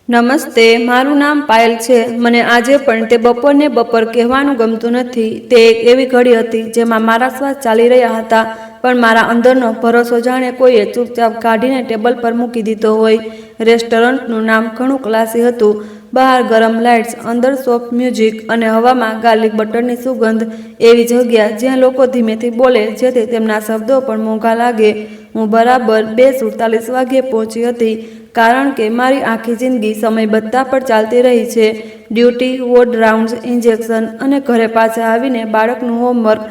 નમસ્તે, મારું નામ પાયલ છે. મને આજે પણ તે બપોરને બપોર કહેવાનું ગમતું નથી. તે એક એવી ઘડી હતી જેમાં મારા શ્વાસ ચાલી રહ્યા હતા, પણ મારા અંદરનો ભરોસો જાણે કોઈએ ચૂપચાપ કાઢીને ટેબલ પર મૂકી દીધો હોય. રેસ્ટોરન્ટનું નામ ઘણું ક્લાસી હતું. બહાર ગરમ લાઇટ્સ, અંદર સોફ્ટ મ્યુઝિક અને હવામાં ગાર્લિક બટરની સુગંધ. એવી જગ્યા જ્યાં લોકો ધીમેથી બોલે જેથી તેમના શબ્દો પણ મોંઘા લાગે. હું બરાબર 2:47 વાગ્યે પહોંચી હતી, કારણ કે મારી આખી જિંદગી સમયબદ્ધતા પર ચાલતી રહી છે. ડ્યુટી, વોર્ડ રાઉન્ડ્સ, ઇન્જેક્શન અને ઘરે પાછા આવીને બાળકનું હોમવર્ક.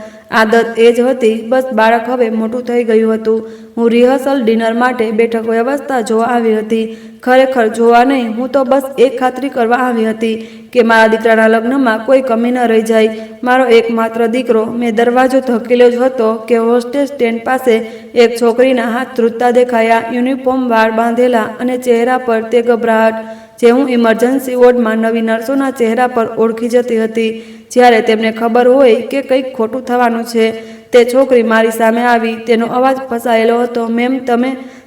આદત એ જ હતી, બસ બાળક હવે મોટું થઈ ગયું હતું. હું રિહર્સલ ડિનર માટે બેઠક વ્યવસ્થા જોવા આવી હતી. ખરેખર જોવા નહીં, હું તો બસ એક ખાતરી કરવા આવી હતી કે મારા દીકરાના લગ્નમાં કોઈ કમી ન રહી જાય. મારો એકમાત્ર દીકરો. મેં દરવાજો ધકેલ્યો જ હતો કે હોસ્ટેસ સ્ટેન્ડ પાસે એક છોકરીના હાથ ધ્રુજતા દેખાયા. યુનિફોર્મ, વાળ બાંધેલા અને ચહેરા પર તે ગભરાટ જે હું ઇમરજન્સી વોર્ડમાં નવી નર્સોના ચહેરા પર ઓળખી જતી હતી જ્યારે તેમને ખબર હોય કે કંઈક ખોટું થવાનું છે. તે છોકરી મારી સામે આવી. તેનો અવાજ ફસાયેલો હતો. મેમ,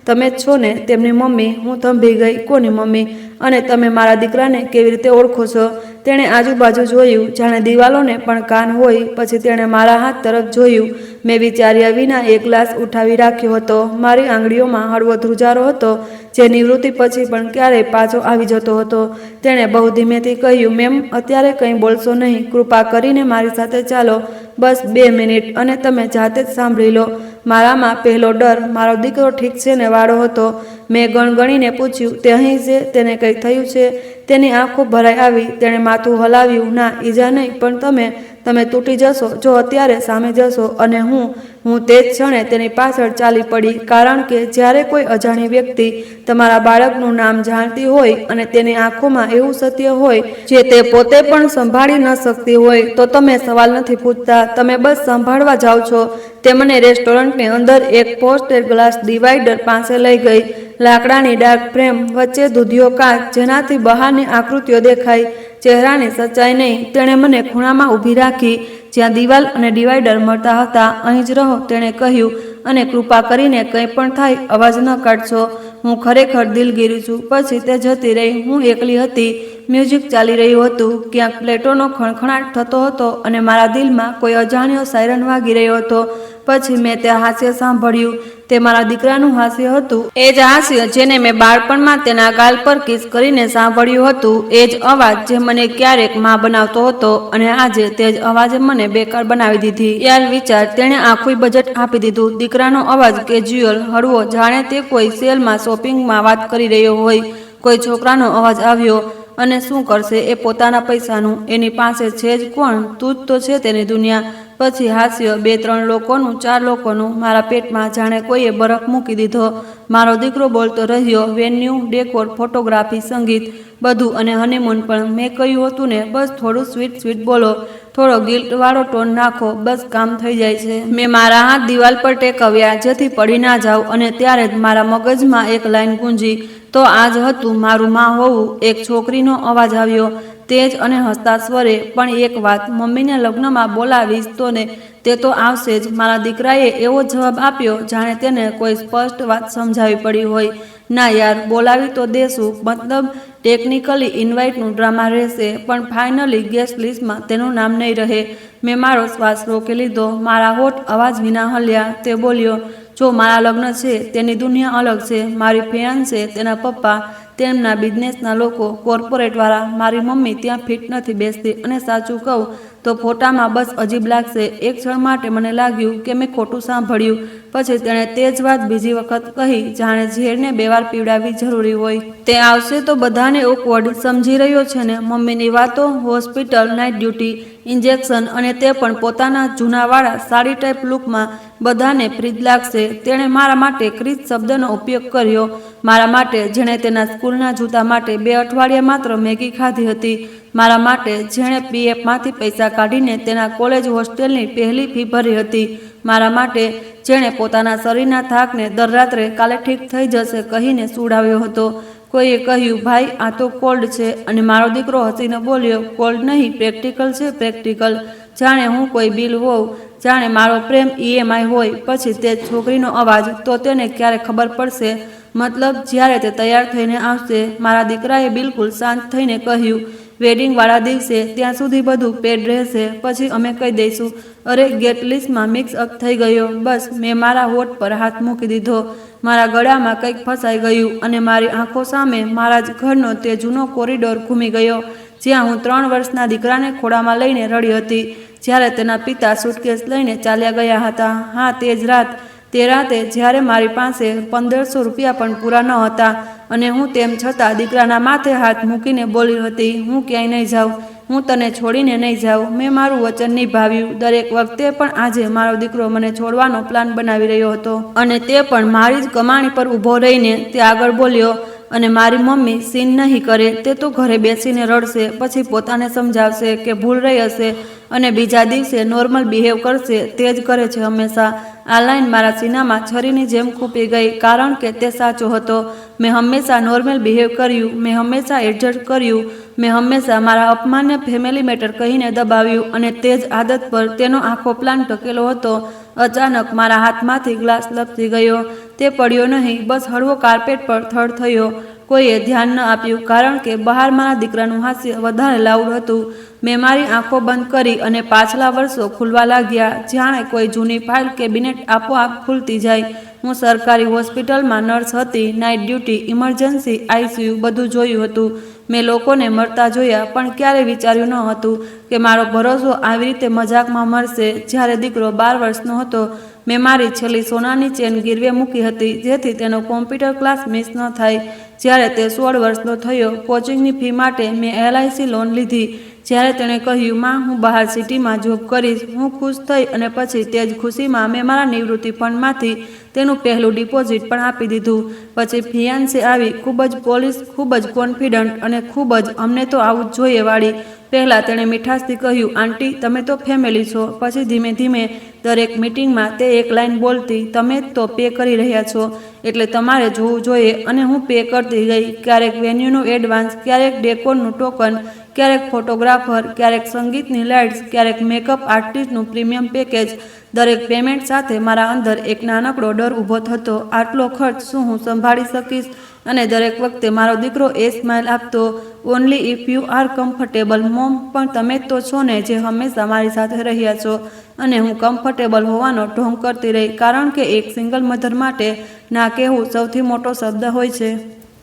તમે જ છો ને તેમની મમ્મી? હું થંભી ગઈ. કોની મમ્મી? અને તમે મારા દીકરાને કેવી રીતે ઓળખો છો? તેણે આજુબાજુ જોયું, જાણે દિવાલોને પણ કાન હોય. પછી તેણે મારા હાથ તરફ જોયું. મેં વિચાર્યા વિના એક ગ્લાસ ઉઠાવી રાખ્યો હતો. મારી આંગળીઓમાં હળવો ધ્રુજારો હતો જે નિવૃત્તિ પછી પણ ક્યારેય પાછો આવી જતો હતો. તેણે બહુ ધીમેથી કહ્યું, મેમ, અત્યારે કંઈ બોલશો નહીં. કૃપા કરીને મારી સાથે ચાલો, બસ 2 મિનિટ, અને તમે જાતે જ સાંભળી લો. મારામાં પહેલો ડર મારો દીકરો ઠીક છે ને વાળો હતો. મેં ગણગણીને પૂછ્યું, તે અહીં છે? તેને કંઈ થયું છે? તેની આંખો ભરાઈ આવી. તેણે માથું હલાવ્યું. ના, ઈજા નહીં, પણ તમે તૂટી જશો જો અત્યારે સામે જશો. અને હું તે જ ક્ષણે તેની પાછળ ચાલી પડી, કારણ કે જ્યારે કોઈ અજાણી વ્યક્તિ તમારા બાળકનું નામ જાણતી હોય અને તેની આંખોમાં એવું સત્ય હોય જે તે પોતે પણ સંભાળી ન શકતી હોય, તો તમે સવાલ નથી પૂછતા, તમે બસ સાંભળવા જાઓ છો. તે મને રેસ્ટોરન્ટની અંદર એક પોસ્ટેડ ગ્લાસ ડિવાઈડર પાસે લઈ ગઈ. લાકડાની ડાર્ક ફ્રેમ, વચ્ચે દૂધિયો કાચ જેનાથી બહારની આકૃતિઓ દેખાય, ચહેરાની સચ્ચાઈ નહીં. તેણે મને ખૂણામાં ઊભી રાખી જ્યાં દિવાલ અને ડિવાઈડર મળતા હતા. અહીં જ રહો, તેણે કહ્યું, અને કૃપા કરીને કંઈ પણ થાય અવાજ ન કાઢશો. હું ખરેખર દિલગીરી છું. પછી તે જતી રહી. હું એકલી હતી. મ્યુઝિક ચાલી રહ્યું હતું. ક્યાંક પ્લેટોનો ખણખણાટ થતો હતો અને મારા દિલમાં કોઈ અજાણ્યો સાયરન વાગી રહ્યો હતો. પછી મેં તે હાસ્ય સાંભળ્યું. તે મારા દીકરાનું હાસ્ય હતું. એ જ હાસ્ય જેને મેં બાળપણમાં તેના ગાલ પર કિસ કરીને સાંભળ્યું હતું. એ જ અવાજ જે મને ક્યારેક માં બનાવતો હતો, અને આજે તે જ અવાજે મને બેકાર બનાવી દીધી. યાર, વિચાર, તેણે આખું બજેટ આપી દીધું. દીકરાનો અવાજ કેઝ્યુઅલ, હળવો, જાણે તે કોઈ સેલમાં શોપિંગમાં વાત કરી રહ્યો હોય. કોઈ છોકરાનો અવાજ આવ્યો. અને શું કરશે એ પોતાના પૈસાનું? એની પાસે છે જ કોણ? તું જ તો છે તેની દુનિયા. પછી હાસ્ય, 2-3 લોકોનું, 4 લોકોનું. મારા પેટમાં જાણે કોઈએ બરફ મૂકી દીધો. મારો દીકરો બોલતો રહ્યો. વેન્યુ, ડેકોર, ફોટોગ્રાફી, સંગીત, બધું, અને હનીમૂન પણ. મેં કહ્યું હતું ને, બસ થોડું સ્વીટ બોલો, થોડો ગિલ્ટવાળો ટોન નાખો, બસ કામ થઈ જાય છે. મેં મારા હાથ દિવાલ પર ટેકવ્યા જેથી પડી ના જાવ, અને ત્યારે જ મારા મગજમાં એક લાઈન ગુંજી, તો આ જ હતું મારું માં હોવું. એક છોકરીનો અવાજ આવ્યો, તેજ અને હસતા સ્વરે, પણ એક વાત, મમ્મીને લગ્નમાં બોલાવીશ તો ને? તે તો આવશે જ. મારા દીકરાએ એવો જવાબ આપ્યો જાણે તેને કોઈ સ્પષ્ટ વાત સમજાવી પડી હોય. ના યાર, બોલાવી તો દેશું. મતલબ ટેકનિકલી ઇન્વાઇટનું ડ્રામા રહેશે, પણ ફાઇનલી ગેસ્ટ લિસ્ટમાં તેનું નામ નહીં રહે. મેં મારો શ્વાસ રોકી લીધો. મારા હોઠ અવાજ વિના હલ્યા. તે બોલ્યો, જો મારા લગ્ન છે, તેની દુનિયા અલગ છે. મારી ફિયાન્સે, તેના પપ્પા, તેમના બિઝનેસના લોકો, કોર્પોરેટવાળા. મારી મમ્મી ત્યાં ફિટ નથી બેસતી. અને સાચું કહું તો ફોટામાં બસ અજીબ લાગશે. એક ક્ષણ માટે મને લાગ્યું કે મેં ખોટું સાંભળ્યું. પછી તેણે તે જ વાત બીજી વખત કહી, જાણે ઝેરને 2 વાર પીવડાવવી જરૂરી હોય. તે આવશે તો બધાને ઓકવર્ડ સમજી રહ્યો છે ને? મમ્મીની વાતો, હોસ્પિટલ, નાઇટ ડ્યુટી, ઇન્જેક્શન, અને તે પણ પોતાના જૂનાવાળા સાડી ટાઈપ લુકમાં. બધાને ફ્રીજ લાગશે. તેણે મારા માટે ક્રિસ શબ્દનો ઉપયોગ કર્યો. મારા માટે, જેણે તેના સ્કૂલના જૂતા માટે 2 અઠવાડિયા માત્ર મેગી ખાધી હતી. મારા માટે, જેણે પીએફમાંથી પૈસા કાઢીને તેના કોલેજ હોસ્ટેલની પહેલી ફી ભરી હતી. મારા માટે, જેણે પોતાના શરીરના થાકને દર રાત્રે કાલે ઠીક થઈ જશે કહીને સુડાવ્યો હતો. કોઈએ કહ્યું, ભાઈ, આ તો કોલ્ડ છે. અને મારો દીકરો હસીને બોલ્યો, કોલ્ડ નહીં, પ્રેક્ટિકલ છે, પ્રેક્ટિકલ. જાણે હું કોઈ બિલ હોઉં, જાણે મારો પ્રેમ EMI હોય. પછી તે છોકરીનો અવાજ, તો તેને ક્યારે ખબર પડશે? મતલબ જ્યારે તે તૈયાર થઈને આવશે. મારા દીકરાએ બિલકુલ શાંત થઈને કહ્યું, વેડિંગવાળા દિવસે ત્યાં સુધી બધું પેડ રહેશે, પછી અમે કહી દઈશું. અરે, ગેટ લિસ્ટમાં મિક્સ અપ થઈ ગયો. બસ મેં મારા હોઠ પર હાથ મૂકી દીધો. મારા ગળામાં કંઈક ફસાઈ ગયું અને મારી આંખો સામે મારા જ ઘરનો તે જૂનો કોરિડોર ઘૂમી ગયો જ્યાં હું 3 વર્ષના દીકરાને ખોળામાં લઈને રડી હતી જ્યારે તેના પિતા સુટકેસ લઈને ચાલ્યા ગયા હતા. હા, તે રાતે જ્યારે મારી પાસે 1500 રૂપિયા પણ પૂરા ન હતા અને હું તેમ છતાં દીકરાના માથે હાથ મૂકીને બોલી હતી, હું ક્યાંય નહીં જાઉં, હું તને છોડીને નહીં જાઉં. મેં મારું વચન નિભાવ્યું. દરેક વખતે પણ આજે મારો દીકરો મને છોડવાનો પ્લાન બનાવી રહ્યો હતો અને તે પણ મારી જ કમાણી પર ઊભો રહીને. તે આગળ બોલ્યો, અને મારી મમ્મી સીન નહીં કરે. તે તો ઘરે બેસીને રડશે, પછી પોતાને સમજાવશે કે ભૂલ રહી હશે અને બીજા દિવસે નોર્મલ બિહેવ કરશે. તે જ કરે છે હંમેશા. આ લાઈન મારા સીનામાં છરીની જેમ ખૂપી ગઈ કારણ કે તે સાચો હતો. મેં હંમેશા નોર્મલ બિહેવ કર્યું, મેં હંમેશા એડજસ્ટ કર્યું, મેં હંમેશા મારા અપમાનને ફેમિલી મેટર કહીને દબાવ્યું અને તે જ આદત પર તેનો આખો પ્લાન ટકેલો હતો. અચાનક મારા હાથમાંથી ગ્લાસ લપસી ગયો. તે પડ્યો નહીં, બસ હળવો કાર્પેટ પર થડ થયો. કોઈએ ધ્યાન ન આપ્યું કારણ કે બહાર મારા દીકરાનું હાસ્ય વધારે લાઉડ હતું. મેં મારી આંખો બંધ કરી અને પાછલા વર્ષો ખુલવા લાગ્યા જાણે કોઈ જૂની ફાઇલ કેબિનેટ આપોઆપ ખુલતી જાય. હું સરકારી હોસ્પિટલમાં નર્સ હતી. નાઇટ ડ્યુટી, ઇમરજન્સી, આઈસીયુ બધું જોયું હતું. મેં લોકોને મરતા જોયા પણ ક્યારે વિચાર્યું ન હતું કે મારો ભરોસો આવી રીતે મજાકમાં મરશે. જ્યારે દીકરો 12 વર્ષનો હતો મેં મારી છેલ્લી સોનાની ચેન ગીરવે મૂકી હતી જેથી તેનો કોમ્પ્યુટર ક્લાસ મિસ ન થાય. જ્યારે તે 16 વર્ષનો થયો, કોચિંગની ફી માટે મેં LIC લોન લીધી. જ્યારે તેણે કહ્યું, માં હું બહાર સિટીમાં જોબ કરીશ, હું ખુશ થઈ અને પછી તે જ ખુશીમાં મેં મારા નિવૃત્તિ ફંડમાંથી તેનું પહેલું ડિપોઝિટ પણ આપી દીધું. પછી ફિયાન્સે આવી, ખૂબ જ પોલિશ, ખૂબ જ કોન્ફિડન્ટ અને ખૂબ જ અમને તો આવું જ જોઈએ વાળી. પહેલાં તેણે મીઠાશથી કહ્યું, આંટી તમે તો ફેમિલી છો. પછી ધીમે ધીમે દરેક મિટિંગમાં તે એક લાઈન બોલતી, તમે જ તો પે કરી રહ્યા છો એટલે તમારે જોવું જોઈએ. અને હું પે કરતી ગઈ. ક્યારેક વેન્યુનો એડવાન્સ, ક્યારેક ડેકોરનું ટોકન, ક્યારેક ફોટોગ્રાફર, ક્યારેક સંગીતની લાઇટ્સ, ક્યારેક મેકઅપ આર્ટિસ્ટનું પ્રીમિયમ પેકેજ. દરેક પેમેન્ટ સાથે મારા અંદર એક નાનકડો ડર ઊભો થતો, આટલો ખર્ચ શું હું સંભાળી શકીશ? અને દરેક વખતે મારો દીકરો એ સ્માઇલ આપતો, only if you are comfortable mom. પણ તમે જ તો છો ને જે હંમેશા મારી સાથે રહ્યા છો. અને હું કમ્ફર્ટેબલ હોવાનો ઢોંગ કરતી રહી કારણ કે એક સિંગલ મધર માટે ના કહેવું સૌથી મોટો શબ્દ હોય છે.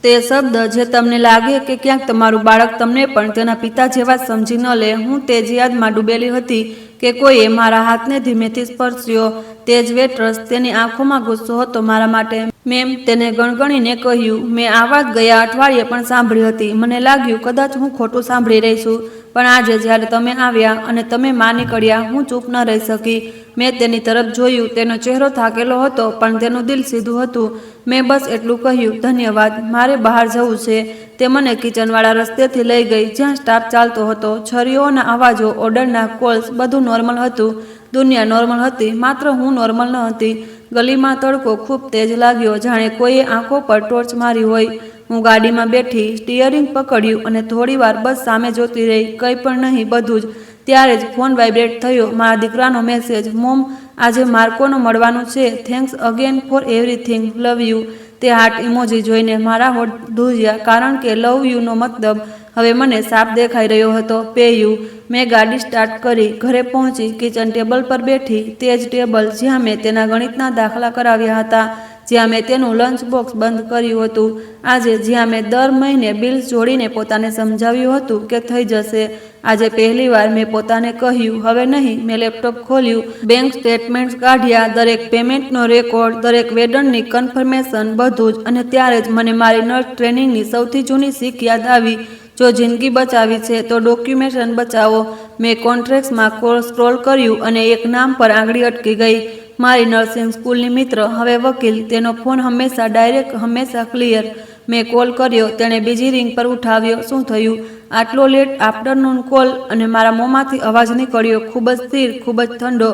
તે શબ્દ જે તમને લાગે કે ક્યાંક તમારું બાળક તમને પણ તેના પિતા જેવા જ સમજી ન લે. હું તે જ યાદમાં ડૂબેલી હતી કે કોઈએ મારા હાથને ધીમેથી સ્પર્શ્યો. તે જ વેટ્રસ, તેની આંખોમાં ગુસ્સો હતો મારા માટે. મેમ, તેને ગણગણીને કહ્યું. મેં આ વાત ગયા અઠવાડિયે પણ સાંભળી હતી. મને લાગ્યું કદાચ હું ખોટું સાંભળી રહી છું. પણ આજે જ્યારે તમે આવ્યા અને તમે માં નીકળ્યા, હું ચૂપ ન રહી શકી. મેં તેની તરફ જોયું. તેનો ચહેરો થાકેલો હતો પણ તેનું દિલ સીધું હતું. મેં બસ એટલું કહ્યું, ધન્યવાદ, મારે બહાર જવું છે. તે મને કિચનવાળા રસ્તેથી લઈ ગઈ જ્યાં સ્ટાફ ચાલતો હતો. છરીઓના અવાજો, ઓર્ડરના કોલ્સ, બધું નોર્મલ હતું. દુનિયા નોર્મલ હતી, માત્ર હું નોર્મલ ન હતી. ગલીમાં તડકો ખૂબ તેજ લાગ્યો, જાણે કોઈએ આંખો પર ટોર્ચ મારી હોય. હું ગાડીમાં બેઠી, સ્ટીયરિંગ પકડ્યું અને થોડીવાર બસ સામે જોતી રહી. કંઈ પણ નહીં, બધું જ. ત્યારે જ ફોન વાઇબ્રેટ થયો. મારા દીકરાનો મેસેજ, મોમ, આજે માર્કોનો મળવાનું છે. Thanks again for everything, love you. તે હાર્ટ ઇમોજી જોઈને મારા હોઠ ધ્રુજ્યા કારણ કે લવ યુનો મતલબ હવે મને સાફ દેખાઈ રહ્યો હતો. Pay you. મેં ગાડી સ્ટાર્ટ કરી, ઘરે પહોંચી, કિચન ટેબલ પર બેઠી. તે જ ટેબલ જ્યાં મેં તેના ગણિતના દાખલા કરાવ્યા હતા, જ્યાં મેં તેનું લંચ બોક્સ બંધ કર્યું હતું, આજે જ્યાં મેં દર મહિને બિલ્સ જોડીને પોતાને સમજાવ્યું હતું કે થઈ જશે. આજે પહેલીવાર મેં પોતાને કહ્યું, હવે નહીં. મેં લેપટોપ ખોલ્યું, બેંક સ્ટેટમેન્ટ્સ કાઢ્યા, દરેક પેમેન્ટનો રેકોર્ડ, દરેક વેડરની કન્ફર્મેશન, બધું જ. અને ત્યારે જ મને મારી નર્સ ટ્રેનિંગની સૌથી જૂની શીખ યાદ આવી, જો જિંદગી બચાવી છે તો ડોક્યુમેન્ટેશન બચાવો. મેં કોન્ટ્રાક્ટ્સમાં સ્ક્રોલ કર્યું અને એક નામ પર આંગળી અટકી ગઈ. મારી નર્સિંગ સ્કૂલની મિત્ર, હવે વકીલ. તેનો ફોન હંમેશા ડાયરેક્ટ, હંમેશા ક્લિયર. મેં કોલ કર્યો, તેણે બીજી રિંગ પર ઉઠાવ્યો. શું થયું? આટલો લેટ આફ્ટરનૂન કોલ? અને મારા મોંમાંથી અવાજ નીકળ્યો, ખૂબ જ સ્થિર, ખૂબ જ ઠંડો,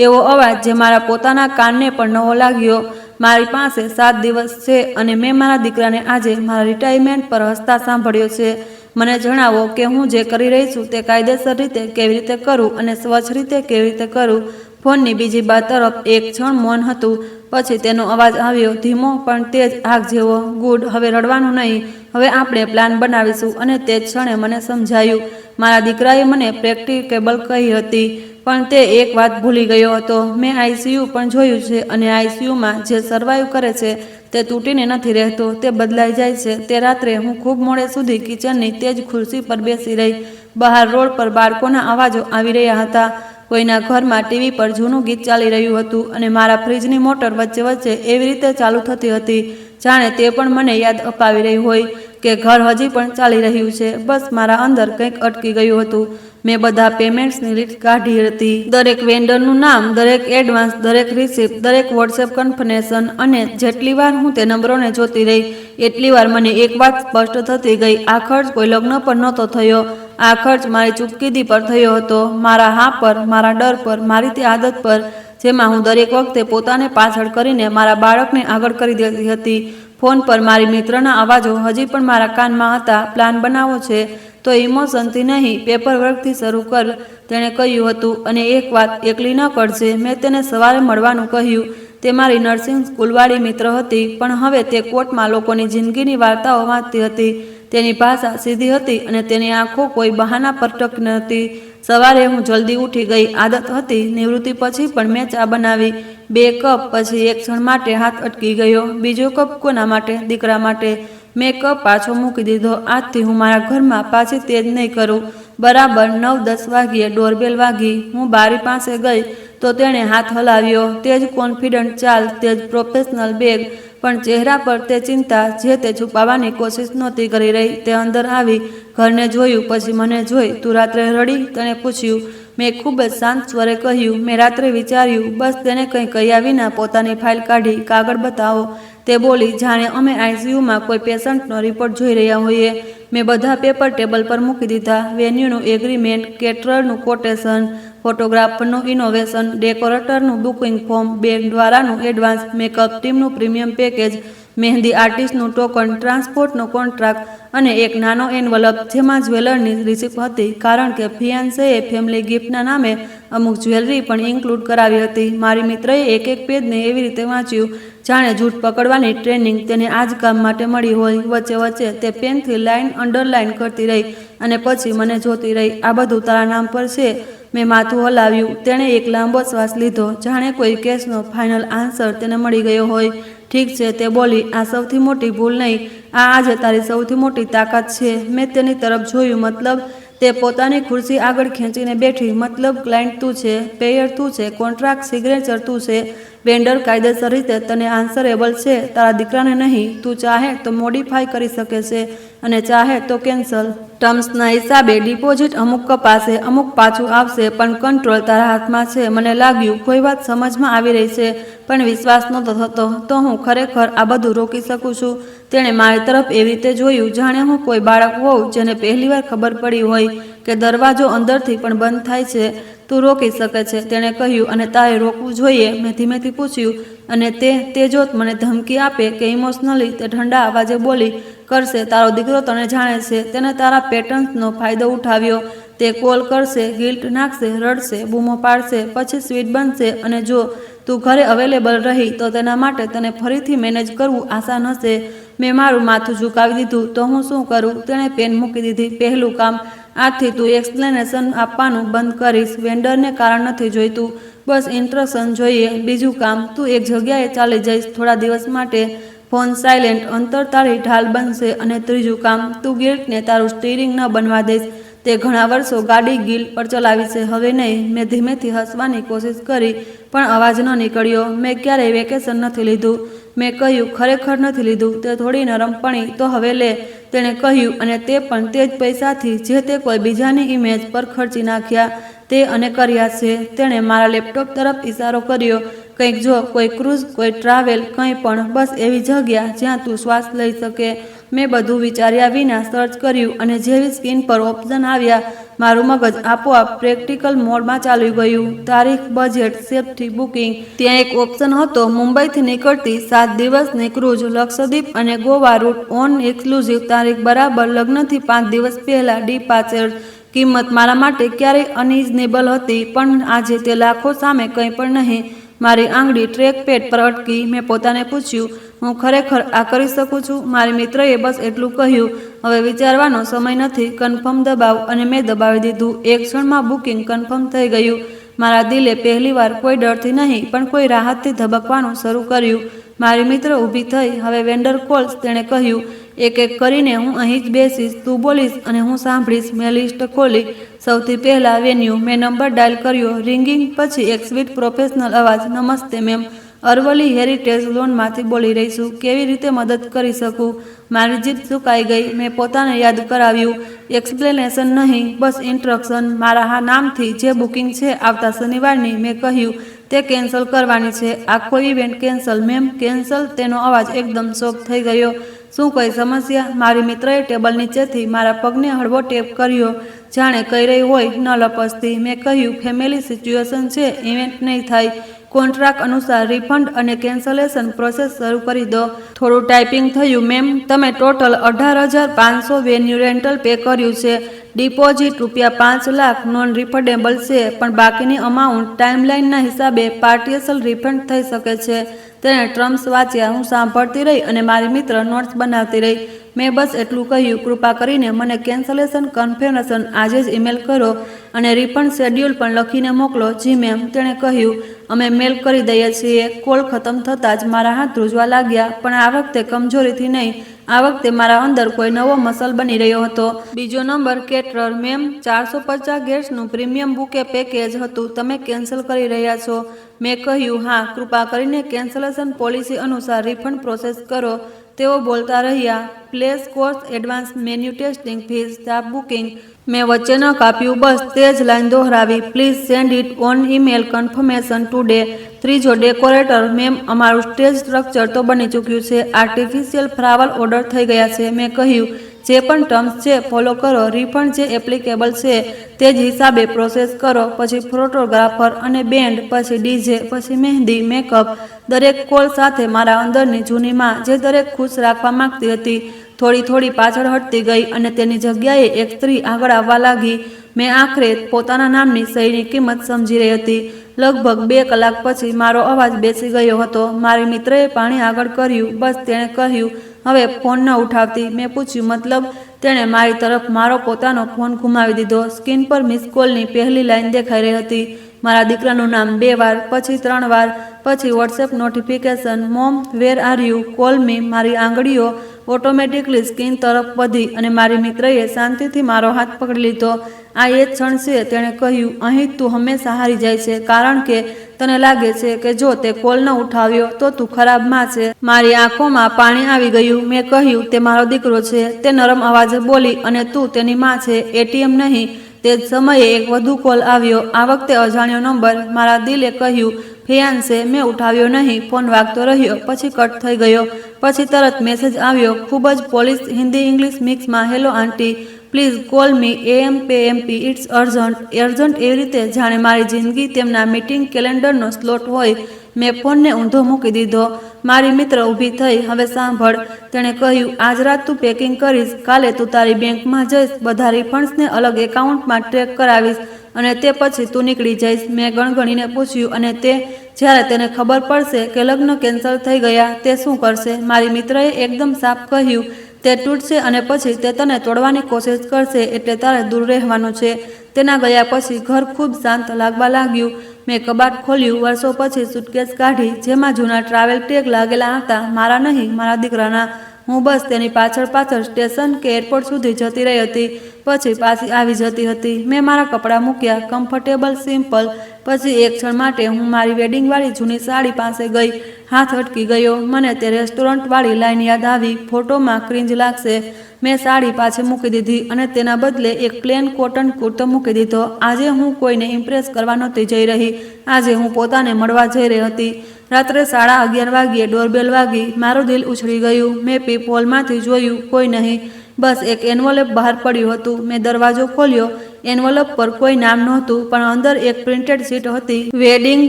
એવો અવાજ જે મારા પોતાના કાનને પણ નવો લાગ્યો. મારી પાસે 7 દિવસ છે અને મેં મારા દીકરાને આજે મારા રિટાયરમેન્ટ પર હસતા સાંભળ્યો છે. મને જણાવો કે હું જે કરી રહી છું તે કાયદેસર રીતે કેવી રીતે કરું અને સ્વચ્છ રીતે કેવી રીતે કરું. ફોનની બીજી બાજુ તરફ એક ક્ષણ મૌન હતું. પછી તેનો અવાજ આવ્યો, ધીમો પણ તેજ આગ જેવો, ગુડ, હવે રડવાનું નહીં, હવે આપણે પ્લાન બનાવીશું. અને તે જ ક્ષણે મને સમજાયું. મારા દીકરાએ મને પ્રેક્ટિકેબલ કહી હતી, પણ તે એક વાત ભૂલી ગયો હતો. મેં આઈસીયુ પણ જોયું છે, અને આઈસીયુમાં જે સર્વાઈવ કરે છે તે તૂટીને નથી રહેતો, તે બદલાઈ જાય છે. તે રાત્રે હું ખૂબ મોડે સુધી કિચનની તે જ ખુરશી પર બેસી રહી. બહાર રોડ પર બાળકોના અવાજો આવી રહ્યા હતા. કોઈના ઘરમાં ટીવી પર જૂનું ગીત ચાલી રહ્યું હતું, અને મારા ફ્રીજની મોટર વચ્ચે વચ્ચે એવી રીતે ચાલુ થતી હતી જાણે તે પણ મને યાદ અપાવી રહી હોય કે ઘર હજી પણ ચાલી રહ્યું છે. બસ મારા અંદર કંઈક અટકી ગયું હતું. મેં બધા પેમેન્ટ્સની લિસ્ટ કાઢી હતી, દરેક વેન્ડરનું નામ, દરેક એડવાન્સ, દરેક રિસિપ્ટ, દરેક વોટ્સએપ કન્ફર્મેશન. અને જેટલી વાર હું તે નંબરોને જોતી રહી એટલી વાર મને એક વાત સ્પષ્ટ થતી ગઈ. આ ખર્ચ કોઈ લગ્ન પર નહોતો થયો. આ ખર્ચ મારી ચૂપકીદી પર થયો હતો, મારા હા પર, મારા ડર પર, મારી તે આદત પર જેમાં હું દરેક વખતે પોતાને પાછળ કરીને મારા બાળકને આગળ કરી દેતી હતી. ફોન પર મારી મિત્રના અવાજો હજી પણ મારા કાનમાં હતા. પ્લાન બનાવો છે તો ઇમોશનથી નહીં, પેપર વર્કથી શરૂ કર, તેણે કહ્યું હતું. અને એક વાત એકલી ન કરજે, મેં તેને સવારે મળવાનું કહ્યું. તે મારી નર્સિંગ સ્કૂલવાળી મિત્ર હતી, પણ હવે તે કોર્ટમાં લોકોની જિંદગીની વાર્તાઓ વાંચતી હતી. તેની ભાષા સીધી હતી અને તેની આંખો કોઈ બહાના પર ટકી નહોતી. સવારે હું જલ્દી ઉઠી ગઈ. આદત હતી. નિવૃત્તિ પછી પણ મેં ચા બનાવી. 2 કપ. પછી એક ક્ષણ માટે હાથ અટકી ગયો. બીજો કપ કોના માટે? દીકરા માટે. મેં કપ પાછો મૂકી દીધો. આજથી હું મારા ઘરમાં પાછી તેજ નહીં કરું. બરાબર 9:10 વાગ્યે ડોરબેલ વાગી. હું બારી પાસે ગઈ તો તેણે હાથ હલાવ્યો. તે જ કોન્ફિડન્ટ ચાલ, તે જ પ્રોફેશનલ બેગ, પણ ચહેરા પર તે ચિંતા જે તે છુપાવવાની કોશિશ નહોતી કરી રહી. તે અંદર આવી. ઘરને જોયું, પછી મને જોઈ. તું રાત્રે રડી? તેણે પૂછ્યું. મેં ખૂબ જ શાંત સ્વરે કહ્યું, મેં રાત્રે વિચાર્યું. બસ તેને કંઈ કહ્યા વિના પોતાની ફાઇલ કાઢી. કાગળ બતાવો, તે બોલી, જાણે અમે આઈસીયુમાં કોઈ પેશન્ટનો રિપોર્ટ જોઈ રહ્યા હોઈએ. મેં બધા પેપર ટેબલ પર મૂકી દીધા. વેન્યુનું એગ્રીમેન્ટ, કેટરરનું કોટેશન, ફોટોગ્રાફરનું ઇનોવેશન, ડેકોરેટરનું બુકિંગ ફોર્મ, બેન્ડવાળાનું એડવાન્સ, મેકઅપ ટીમનું પ્રીમિયમ પેકેજ, મહેંદી આર્ટિસ્ટનું ટોકન, ટ્રાન્સપોર્ટનો કોન્ટ્રાક્ટ અને એક નાનો એન્વલપ જેમાં જ્વેલરની રિસિપ્ટ હતી, કારણ કે ફિયાન્સેએ ફેમિલી ગિફ્ટના નામે અમુક જ્વેલરી પણ ઇન્ક્લુડ કરાવી હતી. મારી મિત્રએ એક એક પેજને એવી રીતે વાંચ્યું જાણે જૂઠ પકડવાની ટ્રેનિંગ તેને આ જ કામ માટે મળી હોય. વચ્ચે વચ્ચે તે પેનથી લાઇન અંડરલાઇન કરતી રહી અને પછી મને જોતી રહી. આ બધું તારા નામ પર છે? મેં માથું હલાવ્યું. તેણે એક લાંબો શ્વાસ લીધો, જાણે કોઈ કેસનો ફાઇનલ આન્સર તેને મળી ગયો હોય. ઠીક છે, તે બોલી. આ સૌથી મોટી ભૂલ નહીં, આ આજે તારી સૌથી મોટી તાકાત છે. મેં તેની તરફ જોયું. મતલબ? તે પોતાની ખુરશી આગળ ખેંચીને બેઠી. મતલબ ક્લાયન્ટ તું છે, પેયર તું છે, કોન્ટ્રાક્ટ સિગ્નેચર તું છે, વેન્ડર કાયદેસર રીતે તને આન્સરેબલ છે, તારા દીકરાને નહીં. તું ચાહે તો મોડિફાઈ કરી શકે છે અને ચાહે તો કેન્સલ. ટર્મ્સના હિસાબે ડિપોઝિટ અમુક કપાશે, અમુક પાછું આવશે, પણ કંટ્રોલ તારા હાથમાં છે. મને લાગ્યું કોઈ વાત સમજમાં આવી રહી છે, પણ વિશ્વાસ નહોતો થતો. તો હું ખરેખર આ બધું રોકી શકું છું? તેણે મારી તરફ એવી રીતે જોયું જાણે હું કોઈ બાળક હોઉં જેને પહેલીવાર ખબર પડી હોય કે દરવાજો અંદરથી પણ બંધ થાય છે. તું રોકી શકે છે, તેણે કહ્યું. અને તારે રોકવું જોઈએ? મેં ધીમેથી પૂછ્યું. અને તે જોત મને ધમકી આપે કે ઇમોશનલી? તે ઠંડા અવાજે બોલી, કરશે. તારો દીકરો તને જાણે છે. તેને તારા પેટર્ન્સનો ફાયદો ઉઠાવ્યો. તે કોલ કરશે, ગિલ્ટ નાખશે, રડશે, બૂમો પાડશે, પછી સ્વીટ બનશે. અને જો તું ઘરે અવેલેબલ રહી તો તેના માટે તને ફરીથી મેનેજ કરવું આસાન હશે. મેં મારું માથું ઝુકાવી દીધું. તો હું શું કરું? તેણે પેન મૂકી દીધી. પહેલું કામ, આજથી તું એક્સપ્લેનેશન આપવાનું બંધ કરીશ. વેન્ડરને કારણ નથી જોઈતું, બસ ઇન્સ્ટ્રક્શન જોઈએ. બીજું કામ, તું એક જગ્યાએ ચાલી જઈશ થોડા દિવસ માટે. ફોન સાયલેન્ટ, અંતર તારી ઢાલ બનશે. અને ત્રીજું કામ, તું ગિલ્ટને તારું સ્ટીરિંગ ન બનવા દઈશ. તે ઘણા વર્ષો ગાડી ગિલ્ટ પર ચલાવી છે, હવે નહીં. મેં ધીમેથી હસવાની કોશિશ કરી, પણ અવાજ ન નીકળ્યો. મેં ક્યારેય વેકેશન નથી લીધું. મેં કહ્યું, ખરેખર નથી લીધું. તે થોડી નરમ પડી. તો હવે લે, તેણે કહ્યું. અને તે પણ તે જ પૈસાથી જે તે કોઈ બીજાની ઇમેજ પર ખર્ચી નાખ્યા. તે અને કર્યા છે. તેણે મારા લેપટોપ તરફ ઇશારો કર્યો. કંઈક જો, કોઈ ક્રૂઝ, કોઈ ટ્રાવેલ, કંઈ પણ, બસ એવી જગ્યા જ્યાં તું શ્વાસ લઈ શકે. મેં બધું વિચાર્યા વિના સર્ચ કર્યું, અને જેવી સ્ક્રીન પર ઓપ્શન આવ્યા મારું મગજ આપોઆપ પ્રેક્ટિકલ મોડમાં ચાલી ગયું. તારીખ, બજેટ, સેફટી, બુકિંગ. ત્યાં એક ઓપ્શન હતો મુંબઈથી નીકળતી 7 દિવસની ક્રૂઝ, લક્ષદ્વીપ અને ગોવા રૂટ ઓન એક્સક્લુઝિવ તારીખ બરાબર લગ્નથી 5 દિવસ પહેલા ડિપાર્ચર. કિંમત મારા માટે ક્યારેય અનરિઝનેબલ હતી, પણ આજે તે લાખો સામે કંઈ પણ નહીં. મારી આંગળી ટ્રેક પેડ પર અટકી. મેં પોતાને પૂછ્યું, હું ખરેખર આ કરી શકું છું? મારી મિત્રએ બસ એટલું કહ્યું, હવે વિચારવાનો સમય નથી, કન્ફર્મ દબાવ. અને મેં દબાવી દીધું. એક ક્ષણમાં બુકિંગ કન્ફર્મ થઈ ગયું. મારા દિલે પહેલીવાર કોઈ ડરથી નહીં પણ કોઈ રાહતથી ધબકવાનું શરૂ કર્યું. મારી મિત્ર ઊભી થઈ. હવે વેન્ડર કોલ્સ, તેણે કહ્યું. એક એક કરીને હું અહીં જ બેસીશ, તું બોલીશ અને હું સાંભળીશ. મેં લિસ્ટ ખોલી. સૌથી પહેલા વેન્યુ. મેં નંબર ડાયલ કર્યો. રિંગિંગ. પછી એક સ્વીટ પ્રોફેશનલ અવાજ, નમસ્તે મેમ, અરવલ્લી હેરિટેજ લોનમાંથી બોલી રહી છું, કેવી રીતે મદદ કરી શકું? મારી જીભ સુકાઈ ગઈ. મેં પોતાને યાદ કરાવ્યું, એક્સપ્લેનેશન નહીં, બસ ઇન્સ્ટ્રક્શન. મારા નામથી જે બુકિંગ છે આવતા શનિવારની, મેં કહ્યું, તે કેન્સલ કરવાની છે. આખો ઇવેન્ટ કેન્સલ મેમ, કેન્સલ? તેનો અવાજ એકદમ શોક થઈ ગયો. શું કોઈ સમસ્યા? મારી મિત્રએ ટેબલ નીચેથી મારા પગને હળવો ટેપ કર્યો, જાણે કહી રહી હોય, ન લપસતી. મેં કહ્યું, ફેમિલી સિચ્યુએશન છે, ઇવેન્ટ નહીં થાય. કોન્ટ્રાક્ટ અનુસાર રિફંડ અને કેન્સલેશન પ્રોસેસ શરૂ કરી દો. થોડું ટાઈપિંગ થયું. મેમ, તમે ટોટલ 18,500 વેન્યુ રેન્ટલ પે કર્યું છે. ડિપોઝિટ ₹5 લાખ નોન રિફંડેબલ છે, પણ બાકીની અમાઉન્ટ ટાઈમલાઇનના હિસાબે પાર્ટિયલ રિફંડ થઈ શકે છે. તેણે ટર્મ્સ વાંચ્યા. હું સાંભળતી રહી અને મારી મિત્ર નોટ્સ બનાવતી રહી. મેં બસ એટલું કહ્યું, કૃપા કરીને મને કેન્સલેશન કન્ફર્મેશન આજે જ ઈમેલ કરો અને રિફંડ શેડ્યુલ પણ લખીને મોકલો. જી મેમ, તેણે કહ્યું. અમે મેલ કરી દઈએ છીએ. કોલ ખતમ થતાં જ મારા હાથ ધ્રુજવા લાગ્યા, પણ આ વખતે કમજોરીથી નહીં. આ વખતે મારા અંદર કોઈ નવો મસલ બની રહ્યો હતો. બીજો નંબર કેટરર. મેમ, 450 ગેસ્ટનું પ્રીમિયમ બુકે પેકેજ હતું, તમે કેન્સલ કરી રહ્યા છો? મેં કહ્યું, હા. કૃપા કરીને કેન્સલેશન પોલિસી અનુસાર રિફંડ પ્રોસેસ કરો. તેઓ બોલતા રહ્યા. Place course, advance menu, testing fees, staff booking. મેં વચ્ચે ન કાપ્યું, બસ તે જ લાઈન દોહરાવી. Please send it on email confirmation today. ત્રીજો ડેકોરેટર. મેમ, અમારું સ્ટેજ સ્ટ્રક્ચર તો બની ચૂક્યું છે, આર્ટિફિશિયલ ફ્લાવર ઓર્ડર થઈ ગયા છે. મેં કહ્યું, જે પણ ટર્મ્સ છે ફોલો કરો. રિફંડ જે એપ્લિકેબલ છે તે જ હિસાબે પ્રોસેસ કરો. પછી ફોટોગ્રાફર અને બેન્ડ, પછી ડીજે, પછી મહેંદી, મેકઅપ. દરેક કોલ સાથે મારા અંદરની જૂની માં, જે દરેક ખુશ રાખવા માંગતી હતી, થોડી પાછળ હટતી ગઈ અને તેની જગ્યાએ એક સ્ત્રી આગળ આવવા લાગી. મેં આખરે પોતાના નામની સહીની કિંમત સમજી રહી હતી. લગભગ 2 કલાક પછી મારો અવાજ બેસી ગયો હતો. મારી મિત્રએ પાણી આગળ કર્યું. બસ, તેણે કહ્યું, હવે ફોન ન ઉઠાવતી. મેં પૂછ્યું, મતલબ? તેણે મારી તરફ મારો પોતાનો ફોન ઘુમાવી દીધો. સ્ક્રીન પર મિસ કોલની પહેલી લાઈન દેખાઈ રહી હતી. મારા દીકરાનું નામ 2 વાર, પછી 3 વાર, પછી WhatsApp notification, mom where are you, call મી. મારી આંગળીઓ ઓટોમેટિકલી સ્ક્રીન તરફ વધી અને મારી મિત્રએ શાંતિથી મારો હાથ પકડી લીધો. આ એ ક્ષણ છે, તેણે કહ્યું, અહીં તું હંમેશા હારી જાય છે, કારણ કે તને લાગે છે કે જો તે કોલ ન ઉઠાવ્યો તો તું ખરાબ માં છે. મારી આંખોમાં પાણી આવી ગયું. મેં કહ્યું, તે મારો દીકરો છે, તે નરમ અવાજે બોલી, અને તું તેની માં છે, એટીએમ નહીં. તે જ સમયે એક વધુ કોલ આવ્યો. આ વખતે અજાણ્યો નંબર. મારા દિલે કહ્યું, ફિયાન્સે. મેં ઉઠાવ્યો નહીં. ફોન વાગતો રહ્યો, પછી કટ થઈ ગયો. પછી તરત મેસેજ આવ્યો, ખૂબ જ પોલિશ હિન્દી ઇંગ્લિશ મિક્સમાં. Hello aunty, please call me AMP it's urgent. Urgent એવી રીતે જાણે મારી જિંદગી તેમના મીટિંગ કેલેન્ડરનો સ્લોટ હોય. મેં ફોનને ઊંધો મૂકી દીધો. મારી મિત્ર ઊભી થઈ. હવે સાંભળ, તેણે કહ્યું, આજ રાત તું પેકિંગ કરીશ, કાલે તું તારી બેંકમાં જઈશ, બધા રિફંડ્સને અલગ એકાઉન્ટમાં ટ્રેક કરાવીશ અને તે પછી તું નીકળી જઈશ. મેં ગણગણીને પૂછ્યું, અને તે? જ્યારે તેને ખબર પડશે કે લગ્ન કેન્સલ થઈ ગયા, તે શું કરશે? મારી મિત્રએ એકદમ સાફ કહ્યું, તે તૂટશે અને પછી તે તને તોડવાની કોશિશ કરશે, એટલે તારે દૂર રહેવાનું છે. તેના ગયા પછી ઘર ખૂબ શાંત લાગવા લાગ્યું. મેં કબાટ ખોલ્યું. વર્ષો પછી સુટકેસ કાઢી, જેમાં જૂના ટ્રાવેલ ટેગ લાગેલા હતા, મારા નહીં, મારા દીકરાના. હું બસ તેની પાછળ સ્ટેશન કે એરપોર્ટ સુધી જતી રહી હતી, પછી પાછી આવી જતી હતી. મેં મારા કપડાં મૂક્યા, કમ્ફર્ટેબલ, સિમ્પલ. પછી એક ક્ષણ માટે હું મારી વેડિંગવાળી જૂની સાડી પાસે ગઈ. હાથ અટકી ગયો. મને તે રેસ્ટોરન્ટવાળી લાઈન યાદ આવી. ફોટોમાં ક્રિંજ લાગશે. મેં સાડી પાછી મૂકી દીધી અને તેના બદલે એક પ્લેન કોટન કુર્તો મૂકી દીધો. આજે હું કોઈને ઇમ્પ્રેસ કરવા નહોતી જઈ રહી. આજે હું પોતાને મળવા જઈ રહી હતી. રાત્રે 11:30 વાગ્યે ડોરબેલ વાગી. મારું દિલ ઉછળી ગયું. મેં પીપ હોલમાંથી જોયું, કોઈ નહીં. બસ એક એન્વોલપ બહાર પડ્યું હતું. મેં દરવાજો ખોલ્યો. એન્વોલપ પર કોઈ નામ નહોતું, પણ અંદર એક પ્રિન્ટેડ શીટ હતી. Wedding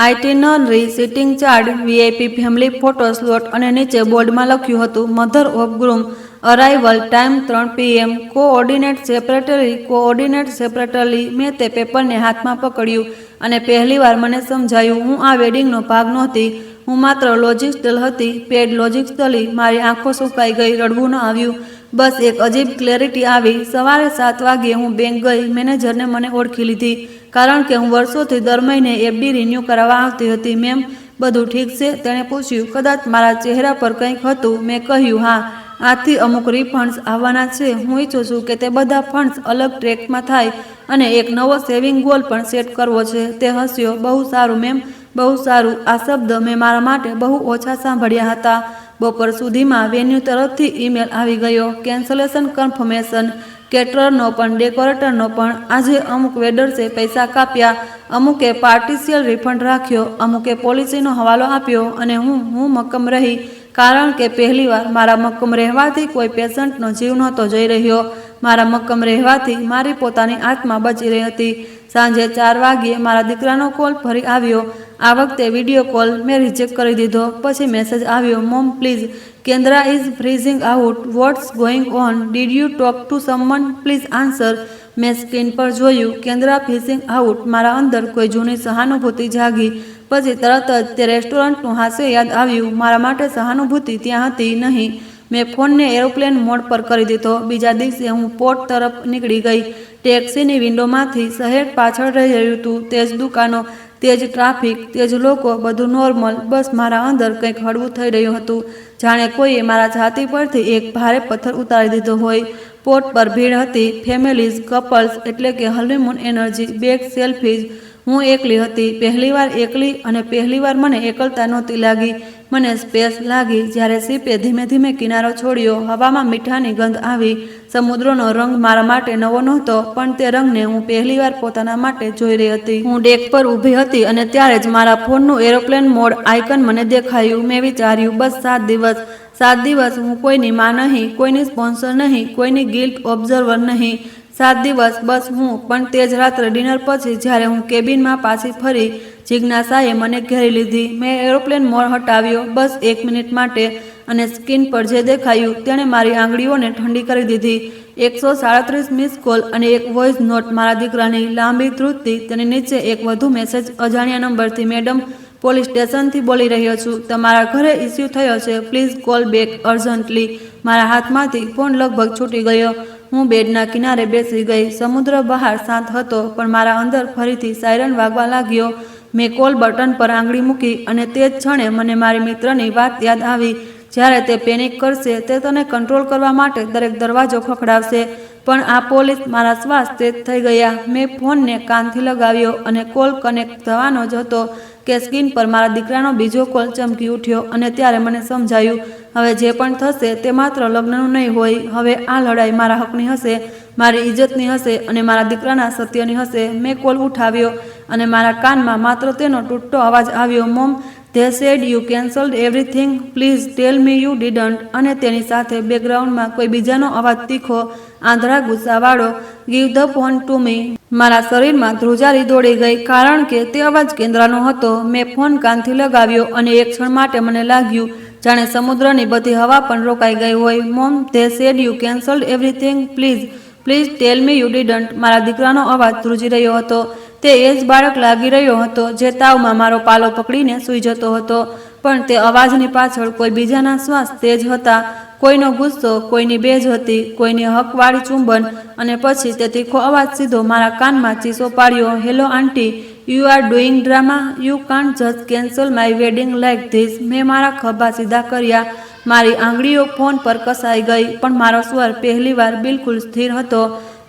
itinerary, seating chart, VIP family photo slot, અને નીચે બોર્ડમાં લખ્યું હતું, mother of groom. Arrival time 3 PM, coordinate separately. મેં તે પેપરને હાથમાં પકડ્યું અને પહેલીવાર મને સમજાયું હું આ વેડિંગનો ભાગ નહોતી. હું માત્ર લોજિસ્ટલ હતી, પેડ લોજિસ્ટલી. મારી આંખો સુકાઈ ગઈ, રડવું ન આવ્યું. બસ એક અજીબ ક્લેરિટી આવી. સવારે 7 વાગ્યે હું બેંક ગઈ. મેનેજરને મને ઓળખી લીધી, કારણ કે હું વર્ષોથી દર મહિને FD રિન્યૂ કરાવવા આવતી હતી. મેમ, બધું ઠીક છે? તેણે પૂછ્યું. કદાચ મારા ચહેરા પર કંઈક હતું. મેં કહ્યું, હા, આથી અમુક રિફંડ્સ આવવાના છે. હું ઈચ્છું છું કે તે બધા ફંડ્સ અલગ ટ્રેકમાં થાય અને એક નવો સેવિંગ ગોલ પણ સેટ કરવો છે. તે હસ્યો. બહુ સારું મેમ, બહુ સારું. આ શબ્દ મેં મારા માટે બહુ ઓછા સાંભળ્યા હતા. બપોર સુધીમાં વેન્યુ તરફથી ઈમેલ આવી ગયો. Cancellation confirmation. કેટરરનો પણ, ડેકોરેટરનો પણ. આજે અમુક વેડર્સે પૈસા કાપ્યા, અમુકે પાર્ટિશિયલ રિફંડ રાખ્યો, અમુકે પોલિસીનો હવાલો આપ્યો અને હું મક્કમ રહી, કારણ કે પહેલીવાર મારા મક્કમ રહેવાથી કોઈ પેશન્ટનો જીવ નહોતો જઈ રહ્યો. મારા મક્કમ રહેવાથી મારી પોતાની આત્મા બચી રહી હતી. સાંજે 4 વાગ્યે મારા દીકરાનો કોલ ફરી આવ્યો. આ વખતે વિડીયો કોલ. મેં રિજેક્ટ કરી દીધો. પછી મેસેજ આવ્યો, mom please, Kendra is freezing out. What's going on? Did you talk to someone? Please answer. મેં સ્ક્રીન પર જોયું, કેન્દ્રા ફિશિંગ આઉટ. મારા અંદર કોઈ જૂની સહાનુભૂતિ જાગી. પછી તરત જ તે રેસ્ટોરન્ટનું હાસ્ય યાદ આવ્યું. મારા માટે સહાનુભૂતિ ત્યાં હતી નહીં. મેં ફોનને એરોપ્લેન મોડ પર કરી દીધો. બીજા દિવસે હું પોર્ટ તરફ નીકળી ગઈ. ટેક્સીની વિન્ડોમાંથી શહેર પાછળ રહી રહ્યું હતું. તેજ દુકાનો, તેજ ટ્રાફિક, તેજ લોકો, બધું નોર્મલ. બસ મારા અંદર કંઈક હળવું થઈ રહ્યું હતું, જાણે કોઈએ મારા છાતી પરથી એક ભારે પથ્થર ઉતારી દીધો હોય. પોર્ટ પર ભીડ હતી. ફેમિલીઝ, કપલ્સ, એટલે કે હનીમૂન એનર્જી, બેગ, સેલ્ફીઝ. હું એકલી હતી. પહેલીવાર એકલી. અને પહેલીવાર મને એકલતા નહોતી લાગી, મને સ્પેસ લાગી. જ્યારે શિપે ધીમે ધીમે કિનારો છોડ્યો, હવામાં મીઠાની ગંધ આવી. સમુદ્રનો રંગ મારા માટે નવો નહોતો, પણ તે રંગને હું પહેલીવાર પોતાના માટે જોઈ રહી હતી. હું ડેક પર ઊભી હતી અને ત્યારે જ મારા ફોનનું એરોપ્લેન મોડ આઇકન મને દેખાયું. મેં વિચાર્યું, બસ 7 દિવસ. 7 દિવસ હું કોઈની માં નહીં, કોઈની સ્પોન્સર નહીં, કોઈની ગિલ્ટ ઓબ્ઝર્વર નહીં. 7 દિવસ બસ હું. પણ તે જ રાત્રે ડિનર પછી જ્યારે હું કેબિનમાં પાછી ફરી, જિજ્ઞાસાએ મને ઘેરી લીધી. મેં એરોપ્લેન મોડ હટાવ્યો, બસ 1 મિનિટ માટે, અને સ્ક્રીન પર જે દેખાયું તેણે મારી આંગળીઓને ઠંડી કરી દીધી. 137 મિસ કોલ અને એક વોઇસ નોટ. મારા દીકરાની લાંબી ધ્રુજતી. તેની નીચે એક વધુ મેસેજ, અજાણ્યા નંબરથી. મેડમ, પોલીસ સ્ટેશનથી બોલી રહ્યો છું. તમારા ઘરે ઇસ્યુ થયો છે. Please call back urgently. મારા હાથમાંથી ફોન લગભગ છૂટી ગયો. હું બેડના કિનારે બેસી ગઈ. સમુદ્ર બહાર શાંત હતો, પણ મારા અંદર ફરીથી સાયરન વાગવા લાગ્યો. મેં કોલ બટન પર આંગળી મૂકી અને તે જ ક્ષણે મને મારી મિત્રની વાત યાદ આવી. જ્યારે તે પેનિક કરશે, તે તને કંટ્રોલ કરવા માટે દરેક દરવાજો ખખડાવશે. પણ આ પોલીસ. મારા શ્વાસ તેજ થઈ ગયા. મેં ફોનને કાનથી લગાવ્યો અને કોલ કનેક્ટ થવાનો જ હતો કે સ્ક્રીન પર મારા દીકરાનો બીજો કોલ ચમકી ઉઠ્યો. અને ત્યારે મને સમજાયું, હવે જે પણ થશે તે માત્ર લગ્નનું નહીં હોય. હવે આ લડાઈ મારા હકની હશે, મારી ઇજ્જતની હશે અને મારા દીકરાના સત્યની હશે. મેં કોલ ઉઠાવ્યો અને મારા કાનમાં માત્ર તેનો તૂટતો અવાજ આવ્યો, mom, they said you cancelled everything. Please tell me you didn't. અને તેની સાથે બેકગ્રાઉન્ડમાં કોઈ બીજાનો અવાજ, તીખો, આંધળા ગુસ્સાવાળો, give the phone to me. મારા શરીરમાં ધ્રુજારી દોડી ગઈ, કારણ કે તે અવાજ કેન્દ્રનો હતો. મેં ફોન કાનથી લગાવ્યો અને એક ક્ષણ માટે મને લાગ્યું જાણે સમુદ્રની બધી હવા પણ રોકાઈ ગઈ હોય. Mom, they said you cancelled everything. Please tell me you didn't. મારા દીકરાનો અવાજ ધ્રુજી રહ્યો હતો. તે એ જ બાળક લાગી રહ્યો હતો જે તાવમાં મારો પાલો પકડીને સૂઈ જતો હતો. પણ તે અવાજની પાછળ કોઈ બીજાના શ્વાસ તેજ હતા. કોઈનો ગુસ્સો, કોઈની બેજ હતી, કોઈની હકવાળી ચુંબન. અને પછી તે તીખો અવાજ સીધો મારા કાનમાં ચીસો પાડ્યો, hello aunty, you are doing drama. You can't just cancel my wedding like this. મેં મારા ખભા સીધા કર્યા. મારી આંગળીઓ ફોન પર કસાઈ ગઈ, પણ મારો સ્વર પહેલીવાર બિલકુલ સ્થિર હતો.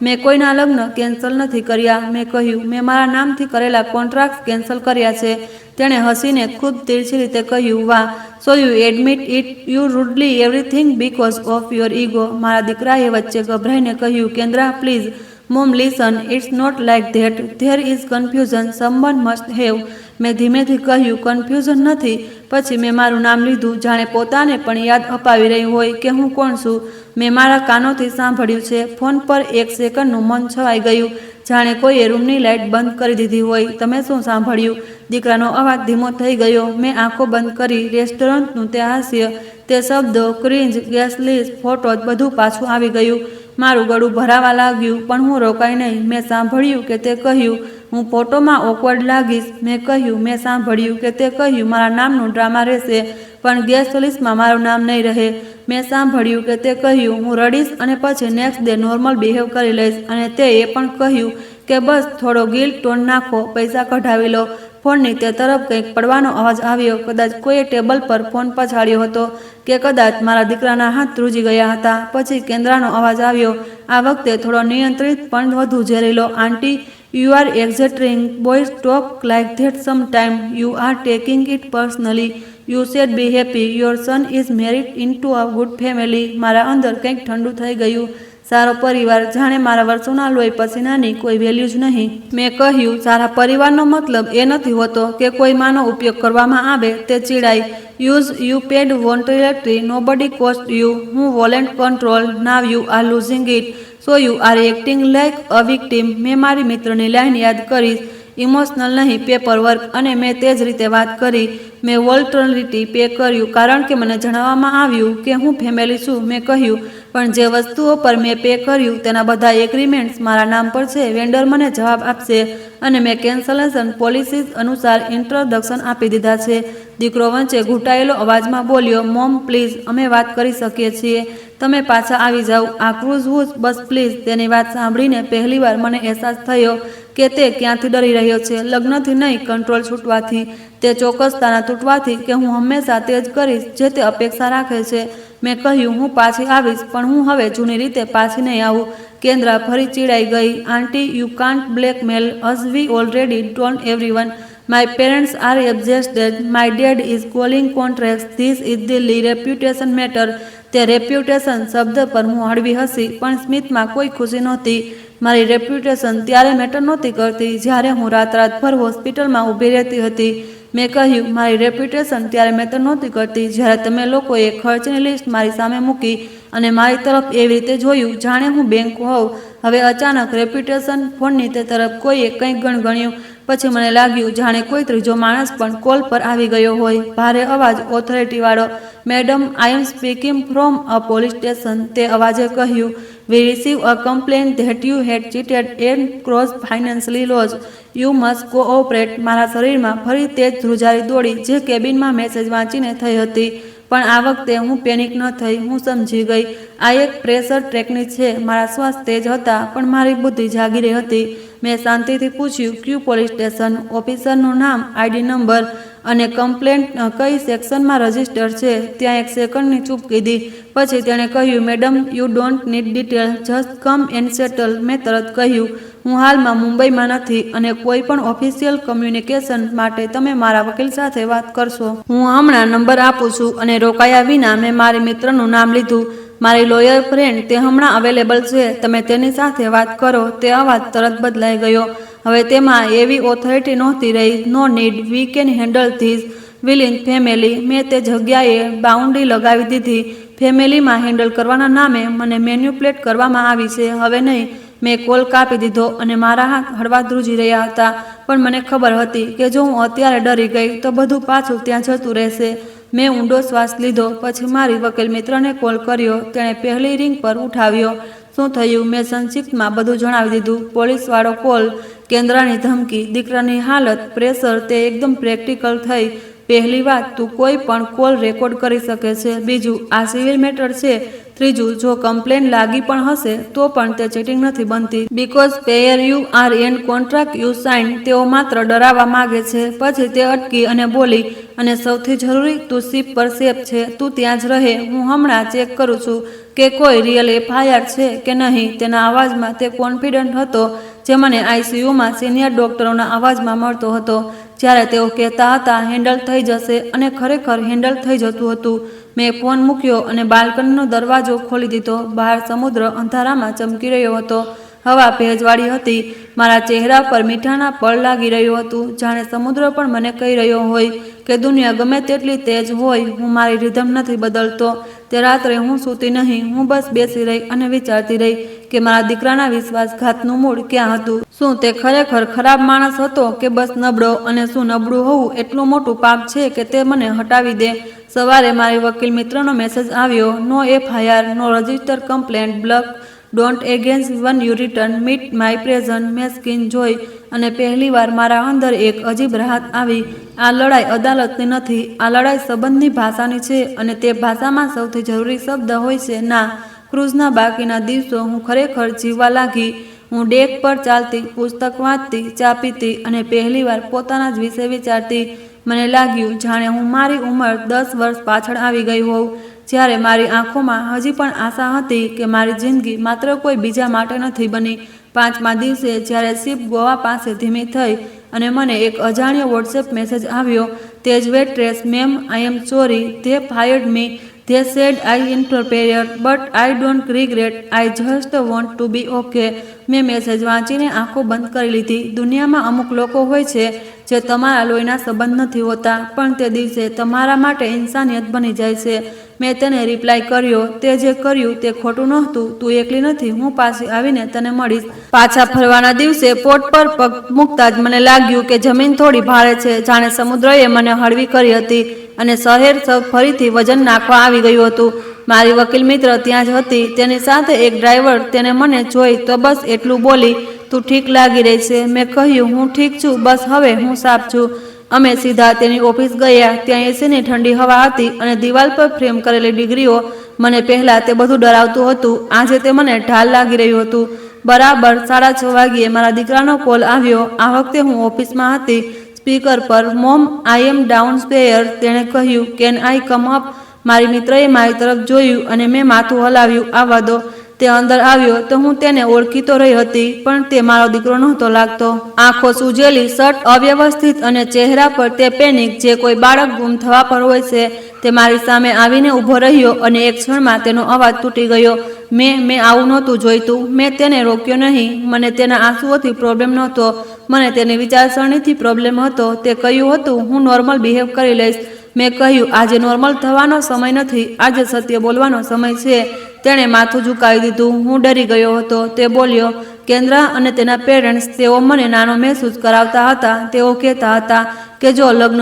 મેં કોઈના લગ્ન કેન્સલ નથી કર્યા. મેં કહ્યું, મેં મારા નામથી કરેલા કોન્ટ્રાક્ટ કેન્સલ કર્યા છે. તેણે હસીને ખૂબ તીરછી રીતે કહ્યું, વાહ, so you admit it. You rudely everything because of your ego. મારા દીકરાએ વચ્ચે ગભરાઈને કહ્યું, Kendra please. Mom, listen, it's not like that. There is confusion. Someone must have. મેં ધીમેથી કહ્યું, કન્ફ્યુઝન નથી. પછી મેં મારું નામ લીધું, જાણે પોતાને પણ યાદ અપાવી રહી હોય કે હું કોણ છું. મેં મારા કાનોથી સાંભળ્યું છે. ફોન પર 1 સેકન્ડનું મૌન છવાઈ ગયું, જાણે કોઈએ રૂમની લાઇટ બંધ કરી દીધી હોય. તમે શું સાંભળ્યું? દીકરાનો અવાજ ધીમો થઈ ગયો. મેં આંખો બંધ કરી. રેસ્ટોરન્ટનું તે હાસ્ય, તે શબ્દો, ક્રિંજ, ગેસ લિસ્ટ, ફોટોઝ બધું પાછું આવી ગયું. મારું ગળું ભરાવા લાગ્યું, પણ હું રોકાઈ નહીં. મેં સાંભળ્યું કે તે કહ્યું, હું ફોટોમાં ઓકવર્ડ લાગીશ. મેં કહ્યું, મેં સાંભળ્યું કે તે કહ્યું, મારા નામનું ડ્રામા રહેશે, પણ ગેસ્ટ લિસ્ટમાં મારું નામ નહીં રહે. મેં સાંભળ્યું કે તે કહ્યું, હું રડીશ અને પછી નેક્સ્ટ ડે નોર્મલ બિહેવ કરી લઈશ. અને તે એ પણ કહ્યું કે બસ થોડો ગિલ્ટ ટોન નાખો, પૈસા કઢાવી લો. ફોનની તે તરફ કંઈક પડવાનો અવાજ આવ્યો. કદાચ કોઈએ ટેબલ પર ફોન પછાડ્યો હતો કે કદાચ મારા દીકરાના હાથ ધ્રુજી ગયા હતા. પછી કેન્દ્રાનો અવાજ આવ્યો, આ વખતે થોડો નિયંત્રિત પણ વધુ ઝેરીલો. Aunty, you are exaggerating. Boys talk like that sometime. You are taking it personally. You should be happy. Your son is married into a good family. મારા અંદર કંઈક ઠંડુ થઈ ગયું. સારો પરિવાર, જાણે મારા વર્ષોના લોહી પસીનાની કોઈ વેલ્યુ જ નહીં. મેં કહ્યું, સારા પરિવારનો મતલબ એ નથી હોતો કે કોઈ માનો ઉપયોગ કરવામાં આવે. તે ચીડાઈ. Use you paid voluntary. Nobody cost you. હું wanted control. Now you are losing it. So you are acting like a victim. મેં મારી મિત્રની લાઈન યાદ કરીશ. ઇમોશનલ નહીં, પેપર વર્ક. અને મેં તે જ રીતે વાત કરી. મેં વોલ્ટરનિટી પે કર્યું કારણ કે મને જણાવવામાં આવ્યું કે હું ફેમિલી છું. મેં કહ્યું, પણ જે વસ્તુઓ પર મેં પે કર્યું તેના બધા એગ્રીમેન્ટ્સ મારા નામ પર છે. વેન્ડર મને જવાબ આપશે અને મેં કેન્સલેશન પોલિસીઝ અનુસાર ઇન્ટ્રોડક્શન આપી દીધા છે. દીકરો વચ્ચે ઘૂંટાયેલો અવાજમાં બોલ્યો, મોમ પ્લીઝ, અમે વાત કરી શકીએ છીએ. તમે પાછા આવી જાઓ. આ ક્રૂઝ હુઝ બસ પ્લીઝ. તેની વાત સાંભળીને પહેલીવાર મને અહેસાસ થયો કે તે ક્યાંથી ડરી રહ્યો છે. લગ્નથી નહીં, કંટ્રોલ છૂટવાથી. તે ચોક્કસતાના તૂટવાથી કે હું હંમેશા તે જ કરીશ જે તે અપેક્ષા રાખે છે. મેં કહ્યું, હું પાછી આવીશ, પણ હું હવે જૂની રીતે પાછી નહીં આવું. કેન્દ્રા ફરી ચીડાઈ ગઈ. Aunty, you can't blackmail us. We already told everyone. My parents are exhausted. My dad is calling contract. This is Delhi. Reputation matter. તે રેપ્યુટેશન શબ્દ પર હું હળવી હસી, પણ સ્મિતમાં કોઈ ખુશી નહોતી. મારી રેપ્યુટેશન ત્યારે મેટર નહોતી કરતી જ્યારે હું રાત હોસ્પિટલમાં ઊભી રહેતી હતી. મેં કહ્યું, મારી રેપ્યુટેશન ત્યારે મેટર નહોતી કરતી જ્યારે તમે લોકોએ ખર્ચની લિસ્ટ મારી સામે મૂકી અને મારી તરફ એવી રીતે જોયું જાણે હું બેંક હોઉં. હવે અચાનક રેપ્યુટેશન. ફોનની તે તરફ કોઈએ કંઈક ગણગણ્યું. પછી મને લાગ્યું જાણે કોઈ ત્રીજો માણસ પણ કોલ પર આવી ગયો હોય. ભારે અવાજ, ઓથોરિટીવાળો. Madam, I am speaking from a police station. તે અવાજે કહ્યું, we receive a complaint that you had cheated and cross financially loss. You must cooperate. મારા શરીરમાં ફરી તે જ ધ્રુજારી દોડી જે કેબિનમાં મેસેજ વાંચીને થઈ હતી. પણ આ વખતે હું પેનિક ન થઈ. હું સમજી ગઈ, આ એક પ્રેશર ટ્રેકની છે. મારા શ્વાસ તેજ હતા, પણ મારી બુદ્ધિ જાગી રહી હતી. મેં શાંતિથી પૂછ્યું, ક્યુ પોલીસ સ્ટેશન? ઓફિસરનું નામ, આઈડી નંબર અને કમ્પ્લેન્ટ કઈ સેક્શનમાં રજીસ્ટર છે. ત્યાં એક સેકન્ડની ચૂપ કીધી. પછી તેણે કહ્યું, madam, you don't need detail, just come and settle. મેં તરત કહ્યું, હું હાલમાં મુંબઈમાં નથી અને કોઈ પણ ઓફિશિયલ કમ્યુનિકેશન માટે તમે મારા વકીલ સાથે વાત કરશો. હું હમણાં નંબર આપું છું. અને રોકાયા વિના મેં મારી મિત્રનું નામ લીધું. મારી લોયર ફ્રેન્ડ, તે હમણાં અવેલેબલ છે. તમે તેની સાથે વાત કરો. તે અવાજ તરત બદલાઈ ગયો. હવે તેમાં એવી ઓથોરિટી નહોતી રહી. No need, we can handle this within family. મેં તે જગ્યાએ બાઉન્ડ્રી લગાવી દીધી. ફેમિલીમાં હેન્ડલ કરવાના નામે મને મેન્યુપ્લેટ કરવામાં આવી છે. હવે નહીં. મેં કોલ કાપી દીધો અને મારા હાથ હળવા ધ્રુજી રહ્યા હતા. પણ મને ખબર હતી કે જો હું અત્યારે ડરી ગઈ તો બધું પાછું ત્યાં જતું રહેશે. મેં ઊંડો શ્વાસ લીધો. પછી મારી વકીલ મિત્રને કોલ કર્યો. તેણે પહેલી રિંગ પર ઉઠાવ્યો. શું થયું? મેં સંક્ષિપ્તમાં બધું જણાવી દીધું. પોલીસવાળો કોલ, કેન્દ્રની ધમકી, દીકરાની હાલત, પ્રેશર. તે એકદમ પ્રેક્ટિકલ થઈ. પહેલી વાત, તું કોઈ પણ કોલ રેકોર્ડ કરી શકે છે. બીજું, આ સિવિલ મેટર છે. ત્રીજું, જો કમ્પ્લેન લાગી પણ હશે તો પણ તે ચીટિંગ નથી બનતી. Because payer you are and contract you sign. તેઓ માત્ર ડરાવવા માગે છે. પછી તે અટકી અને બોલી, અને સૌથી જરૂરી, તું શિપ પર સેફ છે. તું ત્યાં જ રહે. હું હમણાં ચેક કરું છું કે કોઈ રિયલ એફઆઈઆર છે કે નહીં. તેના અવાજમાં તે કોન્ફિડન્ટ હતો જે મને આઈસીયુમાં સિનિયર ડોક્ટરોના અવાજમાં મળતો હતો જ્યારે તેઓ કહેતા હતા, હેન્ડલ થઈ જશે. અને ખરેખર હેન્ડલ થઈ જતું હતું. મેં ફોન મૂક્યો અને બાલ્કનીનો દરવાજો ખોલી દીધો. બહાર સમુદ્ર અંધારામાં ચમકી રહ્યો હતો. હવા ભેજવાળી હતી. મારા ચહેરા પર મીઠાના પળ લાગી રહ્યું હતું. જાણે સમુદ્ર પણ મને કહી રહ્યો હોય કે દુનિયા ગમે તેટલી તેજ હોય, હું મારી રિધમ નથી બદલતો. તે રાત્રે હું સૂતી નહીં. હું બસ બેસી રહી અને વિચારતી રહી કે મારા દીકરાના વિશ્વાસઘાતનું મૂળ ક્યાં હતું. શું તે ખરેખર ખરાબ માણસ હતો કે બસ નબળો? અને શું નબળું હોવું એટલું મોટું પાપ છે કે તે મને હટાવી દે? સવારે મારી વકીલ મિત્રનો મેસેજ આવ્યો, no FIR, no register complaint, block don't against one you return meet my present મેં સ્કીન જોઈ અને પહેલીવાર મારા અંદર એક અજીબ રાહત આવી. આ લડાઈ અદાલતની નથી, આ લડાઈ સંબંધની ભાષાની છે અને તે ભાષામાં સૌથી જરૂરી શબ્દ હોય છે ના. ક્રૂઝના બાકીના દિવસો હું ખરેખર જીવવા લાગી. હું ડેક પર ચાલતી, પુસ્તક વાંચતી, ચા પીતી અને પહેલીવાર પોતાના જ વિશે વિચારતી. મને લાગ્યું જાણે હું મારી ઉંમર 10 વર્ષ પાછળ આવી ગઈ હોઉં, જ્યારે મારી આંખોમાં હજી પણ આશા હતી કે મારી જિંદગી માત્ર કોઈ બીજા માટે નથી બની. 5મા દિવસે જ્યારે શિપ ગોવા પાસે ધીમી થઈ અને મને એક અજાણ્યો વોટ્સએપ મેસેજ આવ્યો, તે જ waitress, ma'am I am sorry, they fired me, they said I interfere, but I don't regret, I just want to be okay. મેં મેસેજ વાંચીને આંખો બંધ કરી લીધી. દુનિયામાં અમુક લોકો હોય છે જે તમારા લોહીના સંબંધ નથી હોતા, પણ તે દિવસે તમારા માટે ઇન્સાનિયત બની જાય છે. મેં તેને રિપ્લાય કર્યો, તે જે કર્યું તે ખોટું નહોતું, તું એકલી નથી, હું પાછી આવીને તને મળીશ. પાછા ફરવાના દિવસે પોર્ટ પર પગ મૂકતા જ મને લાગ્યું કે જમીન થોડી ભારે છે, જાણે સમુદ્રએ મને હળવી કરી હતી અને શહેર ફરીથી વજન નાખવા આવી ગયું હતું. મારી વકીલ મિત્ર ત્યાં જ હતી, તેની સાથે એક ડ્રાઈવર. તેને મને જોઈ તો બસ એટલું બોલી, તું ઠીક લાગી રહી છે. મેં કહ્યું, હું ઠીક છું, બસ હવે હું સાફ છું. અમે સીધા તેની ઓફિસ ગયા. ત્યાં એસીની ઠંડી હવા હતી અને દિવાલ પર ફ્રેમ કરેલી ડિગ્રીઓ. મને પહેલાં તે બધું ડરાવતું હતું, આજે તે મને ઢાલ લાગી રહ્યું હતું. બરાબર 6:30 વાગ્યે મારા દીકરાનો કોલ આવ્યો. આ વખતે હું ઓફિસમાં હતી. સ્પીકર પર, મોમ આઈ એમ ડાઉનસ્ટેયર. તેણે કહ્યું, કેન આઈ કમ અપ? મારી મિત્રએ મારી તરફ જોયું અને મેં માથું હલાવ્યું, આવવા દો. તે અંદર આવ્યો તો હું તેને ઓળખી રહી હતી, પણ તે મારો દીકરો નહોતો લાગતો. આંખો સૂજેલી, શર્ટ અવ્યવસ્થિત અને ચહેરા પર તે પેનિક જે કોઈ બાળક ગુમ થવા પર હોય છે. તે મારી સામે આવીને ઊભો રહ્યો અને એક ક્ષણમાં તેનો અવાજ તૂટી ગયો. મેં આવું નહોતું જોઈતું. મેં તેને રોક્યો નહીં. મને તેના આંસુઓથી પ્રોબ્લેમ નહોતો, મને તેની વિચારસરણીથી પ્રોબ્લેમ હતો. તે કહ્યું હતું, હું નોર્મલ બિહેવ કરી લઈશ. મેં કહ્યું, આજે નોર્મલ થવાનો સમય નથી, આજે સત્ય બોલવાનો સમય છે. તેણે માથું ઝુકાવી દીધું. હું ડરી ગયો હતો. તે બોલ્યો, કેન્દ્રા અને તેના પેરેન્ટ્સ, તેઓ મને નાનો મહેસૂસ કરાવતા હતા. તેઓ કહેતા હતા કે જો લગ્ન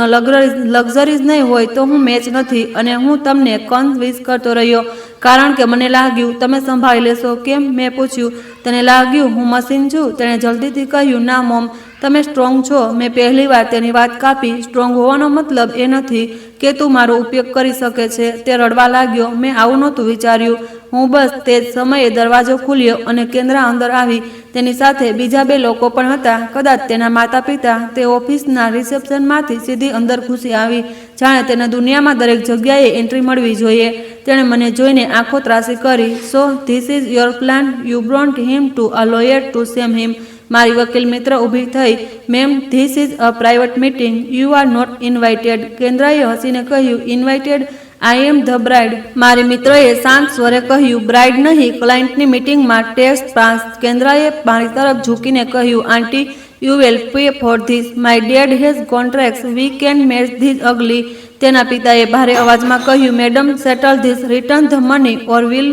લક્ઝરીઝ નહીં હોય તો હું મેચ નથી, અને હું તમને કન્વિન્સ કરતો રહ્યો કારણ કે મને લાગ્યું તમે સંભાળી લેશો. કેમ? મેં પૂછ્યું. તને લાગ્યું હું મશીન છું? તેણે જલ્દીથી કહ્યું, ના મોમ, તમે સ્ટ્રોંગ છો. મેં પહેલીવાર તેની વાત કાપી. સ્ટ્રોંગ હોવાનો મતલબ એ નથી કે તું મારો ઉપયોગ કરી શકે છે. તે રડવા લાગ્યો. મેં આવું નહોતું વિચાર્યું. હું બસ તે જ સમયે દરવાજો ખુલ્યો અને કેન્દ્રા અંદર આવી. તેની સાથે બીજા 2 લોકો પણ હતા, કદાચ તેના માતા પિતા. તે ઓફિસના રિસેપ્શનમાંથી સીધી અંદર ઘૂસી આવી, જાણે તેને દુનિયામાં દરેક જગ્યાએ એન્ટ્રી મળવી જોઈએ. તેણે મને જોઈને આંખો ત્રાસી કરી. So this is your plan? You brought him to a lawyer to shame him? મારી વકીલ મિત્ર ઊભી થઈ. Ma'am, this is a private meeting, you are not invited. કેન્દ્રાએ હસીને કહ્યું, invited? I am the bride. મારી મિત્રએ શાંત સ્વરે કહ્યું, બ્રાઇડ નહીં, ક્લાયન્ટની મીટિંગમાં ટેસ્ટ પાસ. કેન્દ્રાએ મારી તરફ ઝૂકીને કહ્યું, aunty, you will pay for this. My dad has contracts, we can match this ugly. તેના પિતાએ ભારે અવાજમાં કહ્યું, madam, settle this, return the money or will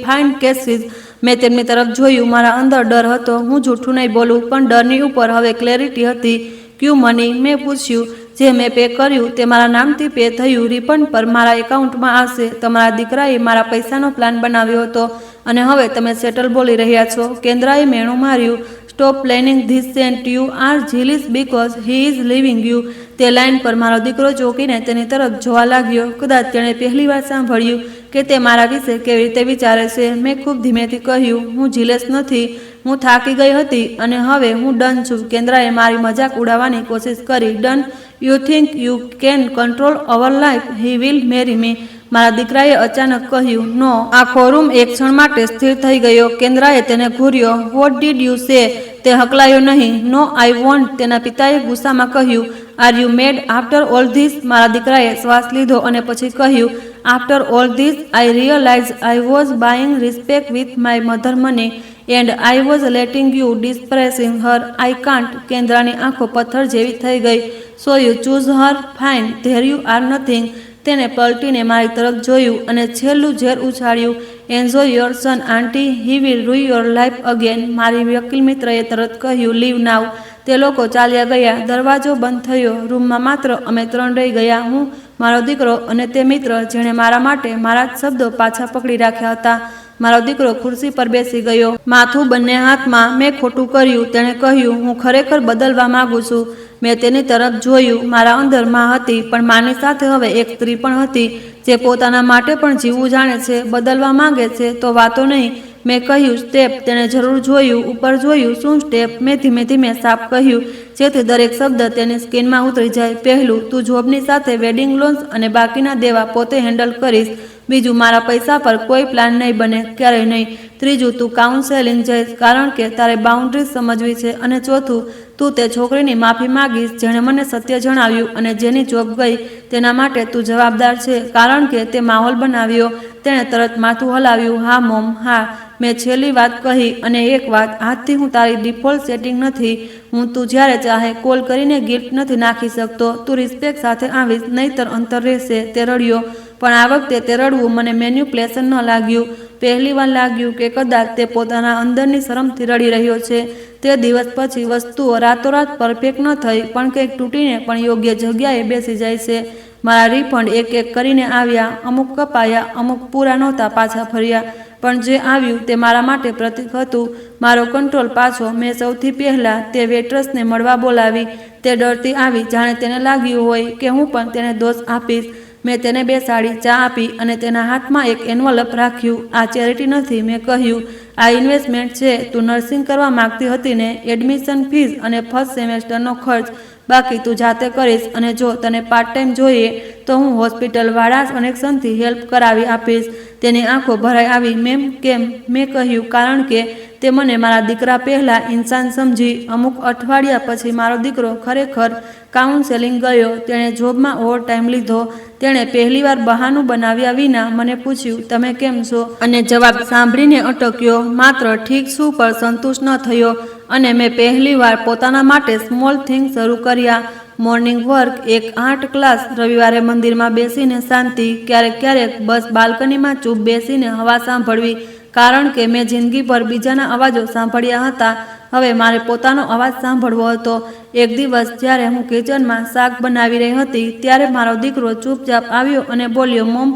find cases. મેં તેમની તરફ જોયું. મારા અંદર ડર હતો. હું જૂઠું નહીં બોલું, પણ ડરની ઉપર હવે ક્લેરિટી હતી. ક્યુ મની? મેં પૂછ્યું. જે મેં પે કર્યું તે મારા નામથી પે થયું. રિફંડ પર મારા એકાઉન્ટમાં આવશે. તમારા દીકરાએ મારા પૈસાનો પ્લાન બનાવ્યો હતો અને હવે તમે સેટલ બોલી રહ્યા છો. કેન્દ્રાએ મેણું માર્યું. Stop planning this saint. You are jealous because he is leaving you. તે લાઇન પર મારો દીકરો ચોંકીને તેની તરફ જોવા લાગ્યો. કદાચ તેણે પહેલીવાર સાંભળ્યું કે તે મારા વિશે કેવી રીતે વિચારે છે. મેં ખૂબ ધીમેથી કહ્યું, હું જીલેસ નથી, હું થાકી ગઈ હતી અને હવે હું ડન છું. કેન્દ્રાએ મારી મજાક ઉડાવવાની કોશિશ કરી. Done? You think you can control our life? He will marry me. મારા દીકરાએ અચાનક કહ્યું, નો. આખો રૂમ એક ક્ષણ માટે સ્થિર થઈ ગયો. કેન્દ્રાએ તેને ઘૂર્યો. What did you say? તે હકલાયો નહીં. No, I won't. તેના પિતાએ ગુસ્સામાં કહ્યું, are you mad after all this? મારા દીકરાએ શ્વાસ લીધો અને પછી કહ્યું, after all this I realise I was buying respect with my mother money and I was letting you disrespecting her. I can't. કેન્દ્રાની આંખો પથ્થર જેવી થઈ ગઈ. So you choose her? Fine, there you are nothing. તેણે પલટીને મારી તરફ જોયું અને છેલ્લું ઝેર ઉછાળ્યું. Enjoy your son aunty, he will ruin your life again. મારી વકીલ મિત્રએ તરત કહ્યું, લીવ નાવ. તે લોકો ચાલ્યા ગયા. દરવાજો બંધ થયો. રૂમમાં માત્ર અમે 3 રહી ગયા, હું, મારો દીકરો અને તે મિત્ર જેણે મારા માટે મારા જ શબ્દો પાછા પકડી રાખ્યા હતા. મારો દીકરો ખુરશી પર બેસી ગયો, માથું બંને હાથમાં. મેં ખોટું કર્યું, તેણે કહ્યું. હું ખરેખર બદલવા માંગુ છું. મેં તેની તરફ જોયું. મારા અંદર માં હતી, પણ માની સાથે હવે એક સ્ત્રી પણ હતી જે પોતાના માટે પણ જીવવું જાણે છે, બદલવા માંગે છે. તો વાતો નહીં. મેં કહ્યું, સ્ટેપ. તેણે જરૂર જોયું, ઉપર જોયું. શું સ્ટેપ? મેં ધીમે ધીમે સાફ કહ્યું, જેથી દરેક શબ્દ તેની સ્કિનમાં ઉતરી જાય. પહેલું, તું જોબની સાથે વેડિંગ લોન્સ અને બાકીના દેવા પોતે હેન્ડલ કરીશ. બીજું, મારા પૈસા પર કોઈ પ્લાન નહીં બને, ક્યારેય નહીં. ત્રીજું, તું કાઉન્સેલિંગ જઈશ, કારણ કે તારે બાઉન્ડ્રીઝ સમજવી છે. અને ચોથું, તું તે છોકરીની માફી માંગીશ જેણે મને સત્ય જણાવ્યું અને જેની જોબ ગઈ. તેના માટે તું જવાબદાર છે, કારણ કે તે માહોલ બનાવ્યો. તેણે તરત માથું હલાવ્યું. હા મોમ, હા. મેં છેલ્લી વાત કહી. અને એક વાત, આજથી હું તારી ડિફોલ્ટ સેટિંગ નથી. હું તું જ્યારે ચાહે કોલ કરીને ગિલ્ટ નથી નાખી શકતો. તું રિસ્પેક્ટ સાથે આવીશ, નહીતર અંતર રહેશે. તે રડ્યો, પણ આ વખતે તે રડવું મને મેન્યુપ્લેશન ન લાગ્યું. પહેલી વાર લાગ્યું કે કદાચ તે પોતાના અંદરની શરમથી રડી રહ્યો છે. તે દિવસ પછી વસ્તુઓ રાતોરાત પરફેક્ટ ન થઈ, પણ કંઈક તૂટીને પણ યોગ્ય જગ્યાએ બેસી જાય છે. મારા રિફંડ એક એક કરીને આવ્યા. અમુક કપાયા, અમુક પૂરા નહોતા પાછા ફર્યા. પણ જે આવ્યું તે મારા માટે પ્રતીક હતું. મારો કંટ્રોલ પાછો. મેં સૌથી પહેલાં તે વેટ્રેસને મળવા બોલાવી. તે ડરતી આવી, જાણે તેને લાગ્યું હોય કે હું પણ તેને દોષ આપીશ. મેં તેને બેસાડી, ચા આપી અને તેના હાથમાં એક એન્વલપ રાખ્યું. આ ચેરિટી નથી, મેં કહ્યું. આ ઇન્વેસ્ટમેન્ટ છે. તું નર્સિંગ કરવા માંગતી હતી ને? એડમિશન ફીસ અને ફર્સ્ટ સેમેસ્ટરનો ખર્ચ બાકી તું જાતે કરીશ. અને જો તને પાર્ટ ટાઈમ જોઈએ તો હું હોસ્પિટલવાળા કનેક્શનથી હેલ્પ કરાવી આપીશ. તેની આંખો ભરાઈ આવી. મેમ, કેમ? મેં કહ્યું, કારણ કે તે મને મારા દીકરા પહેલાં ઇન્સાન સમજી. અમુક અઠવાડિયા પછી મારો દીકરો ખરેખર કાઉન્સેલિંગ ગયો. તેણે જોબમાં ઓવરટાઈમ લીધો. તેણે પહેલીવાર બહાનું બનાવ્યા વિના મને પૂછ્યું, તમે કેમ છો? અને જવાબ સાંભળીને અટક્યો. માત્ર ઠીક છું પર સંતુષ્ટ ન થયો. અને મેં પહેલીવાર પોતાના માટે સ્મોલ થિંગ શરૂ કર્યા. મોર્નિંગ વર્ક, એક આર્ટ ક્લાસ, રવિવારે મંદિરમાં બેસીને શાંતિ, ક્યારેક બસ બાલ્કનીમાં ચૂપ બેસીને હવા સાંભળવી. કારણ કે મેં જિંદગીભર બીજાના અવાજો સાંભળ્યા હતા. હવે મારે પોતાનો અવાજ સાંભળવો હતો. એક દિવસ જ્યારે હું કિચનમાં શાક બનાવી રહી હતી, ત્યારે મારો દીકરો ચૂપચાપ આવ્યો અને બોલ્યો, મોમ,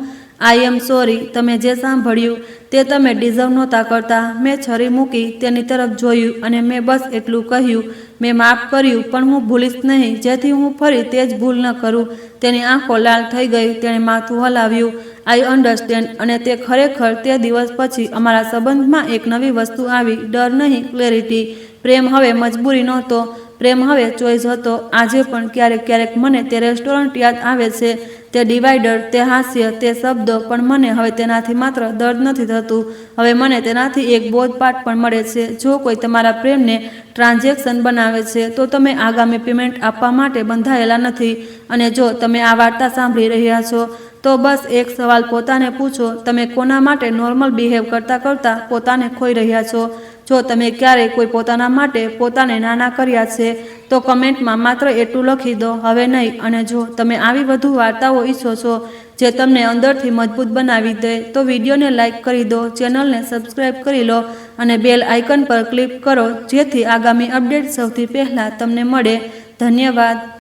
આઈ એમ સોરી. તમે જે સાંભળ્યું તે તમે ડિઝર્વ નહોતા કરતા. મેં છરી મૂકી, તેની તરફ જોયું અને મેં બસ એટલું કહ્યું, મેં માફ કર્યું, પણ હું ભૂલીશ નહીં, જેથી હું ફરી તે જ ભૂલ ન કરું. તેની આંખો લાલ થઈ ગઈ. તેણે માથું હલાવ્યું. આઈ અન્ડરસ્ટેન્ડ. અને તે ખરેખર તે દિવસ પછી અમારા સંબંધમાં એક નવી વસ્તુ આવી. ડર નહીં, ક્લેરિટી. પ્રેમ હવે મજબૂરી નહોતો. પ્રેમ હવે ચોઈસ હતો. આજે પણ ક્યારેક મને તે રેસ્ટોરન્ટ યાદ આવે છે. તે ડિવાઈડર, તે હાસ્ય, તે શબ્દો. પણ મને હવે તેનાથી માત્ર દર્દ નથી થતું. હવે મને તેનાથી એક બોધપાઠ પણ મળે છે. જો કોઈ તમારા પ્રેમને ટ્રાન્ઝેક્શન બનાવે છે, તો તમે આગામી પેમેન્ટ આપવા માટે બંધાયેલા નથી. અને જો તમે આ વાર્તા સાંભળી રહ્યા છો, તો બસ એક સવાલ પોતાને પૂછો, તમે કોના માટે નોર્મલ બિહેવ કરતાં પોતાને ખોઈ રહ્યા છો? જો તમે ક્યારેય કોઈ પોતાના માટે પોતાને નાના કર્યા છે, તો કમેન્ટમાં માત્ર એટલું લખી દો, હવે નહીં. અને જો તમે આવી વધુ વાર્તાઓ ઈચ્છો છો જે તમને અંદરથી મજબૂત બનાવી દે, તો વિડીયોને લાઇક કરી દો, ચેનલને સબસ્ક્રાઈબ કરી લો અને બેલ આઇકન પર ક્લિક કરો, જેથી આગામી અપડેટ સૌથી પહેલાં તમને મળે. ધન્યવાદ.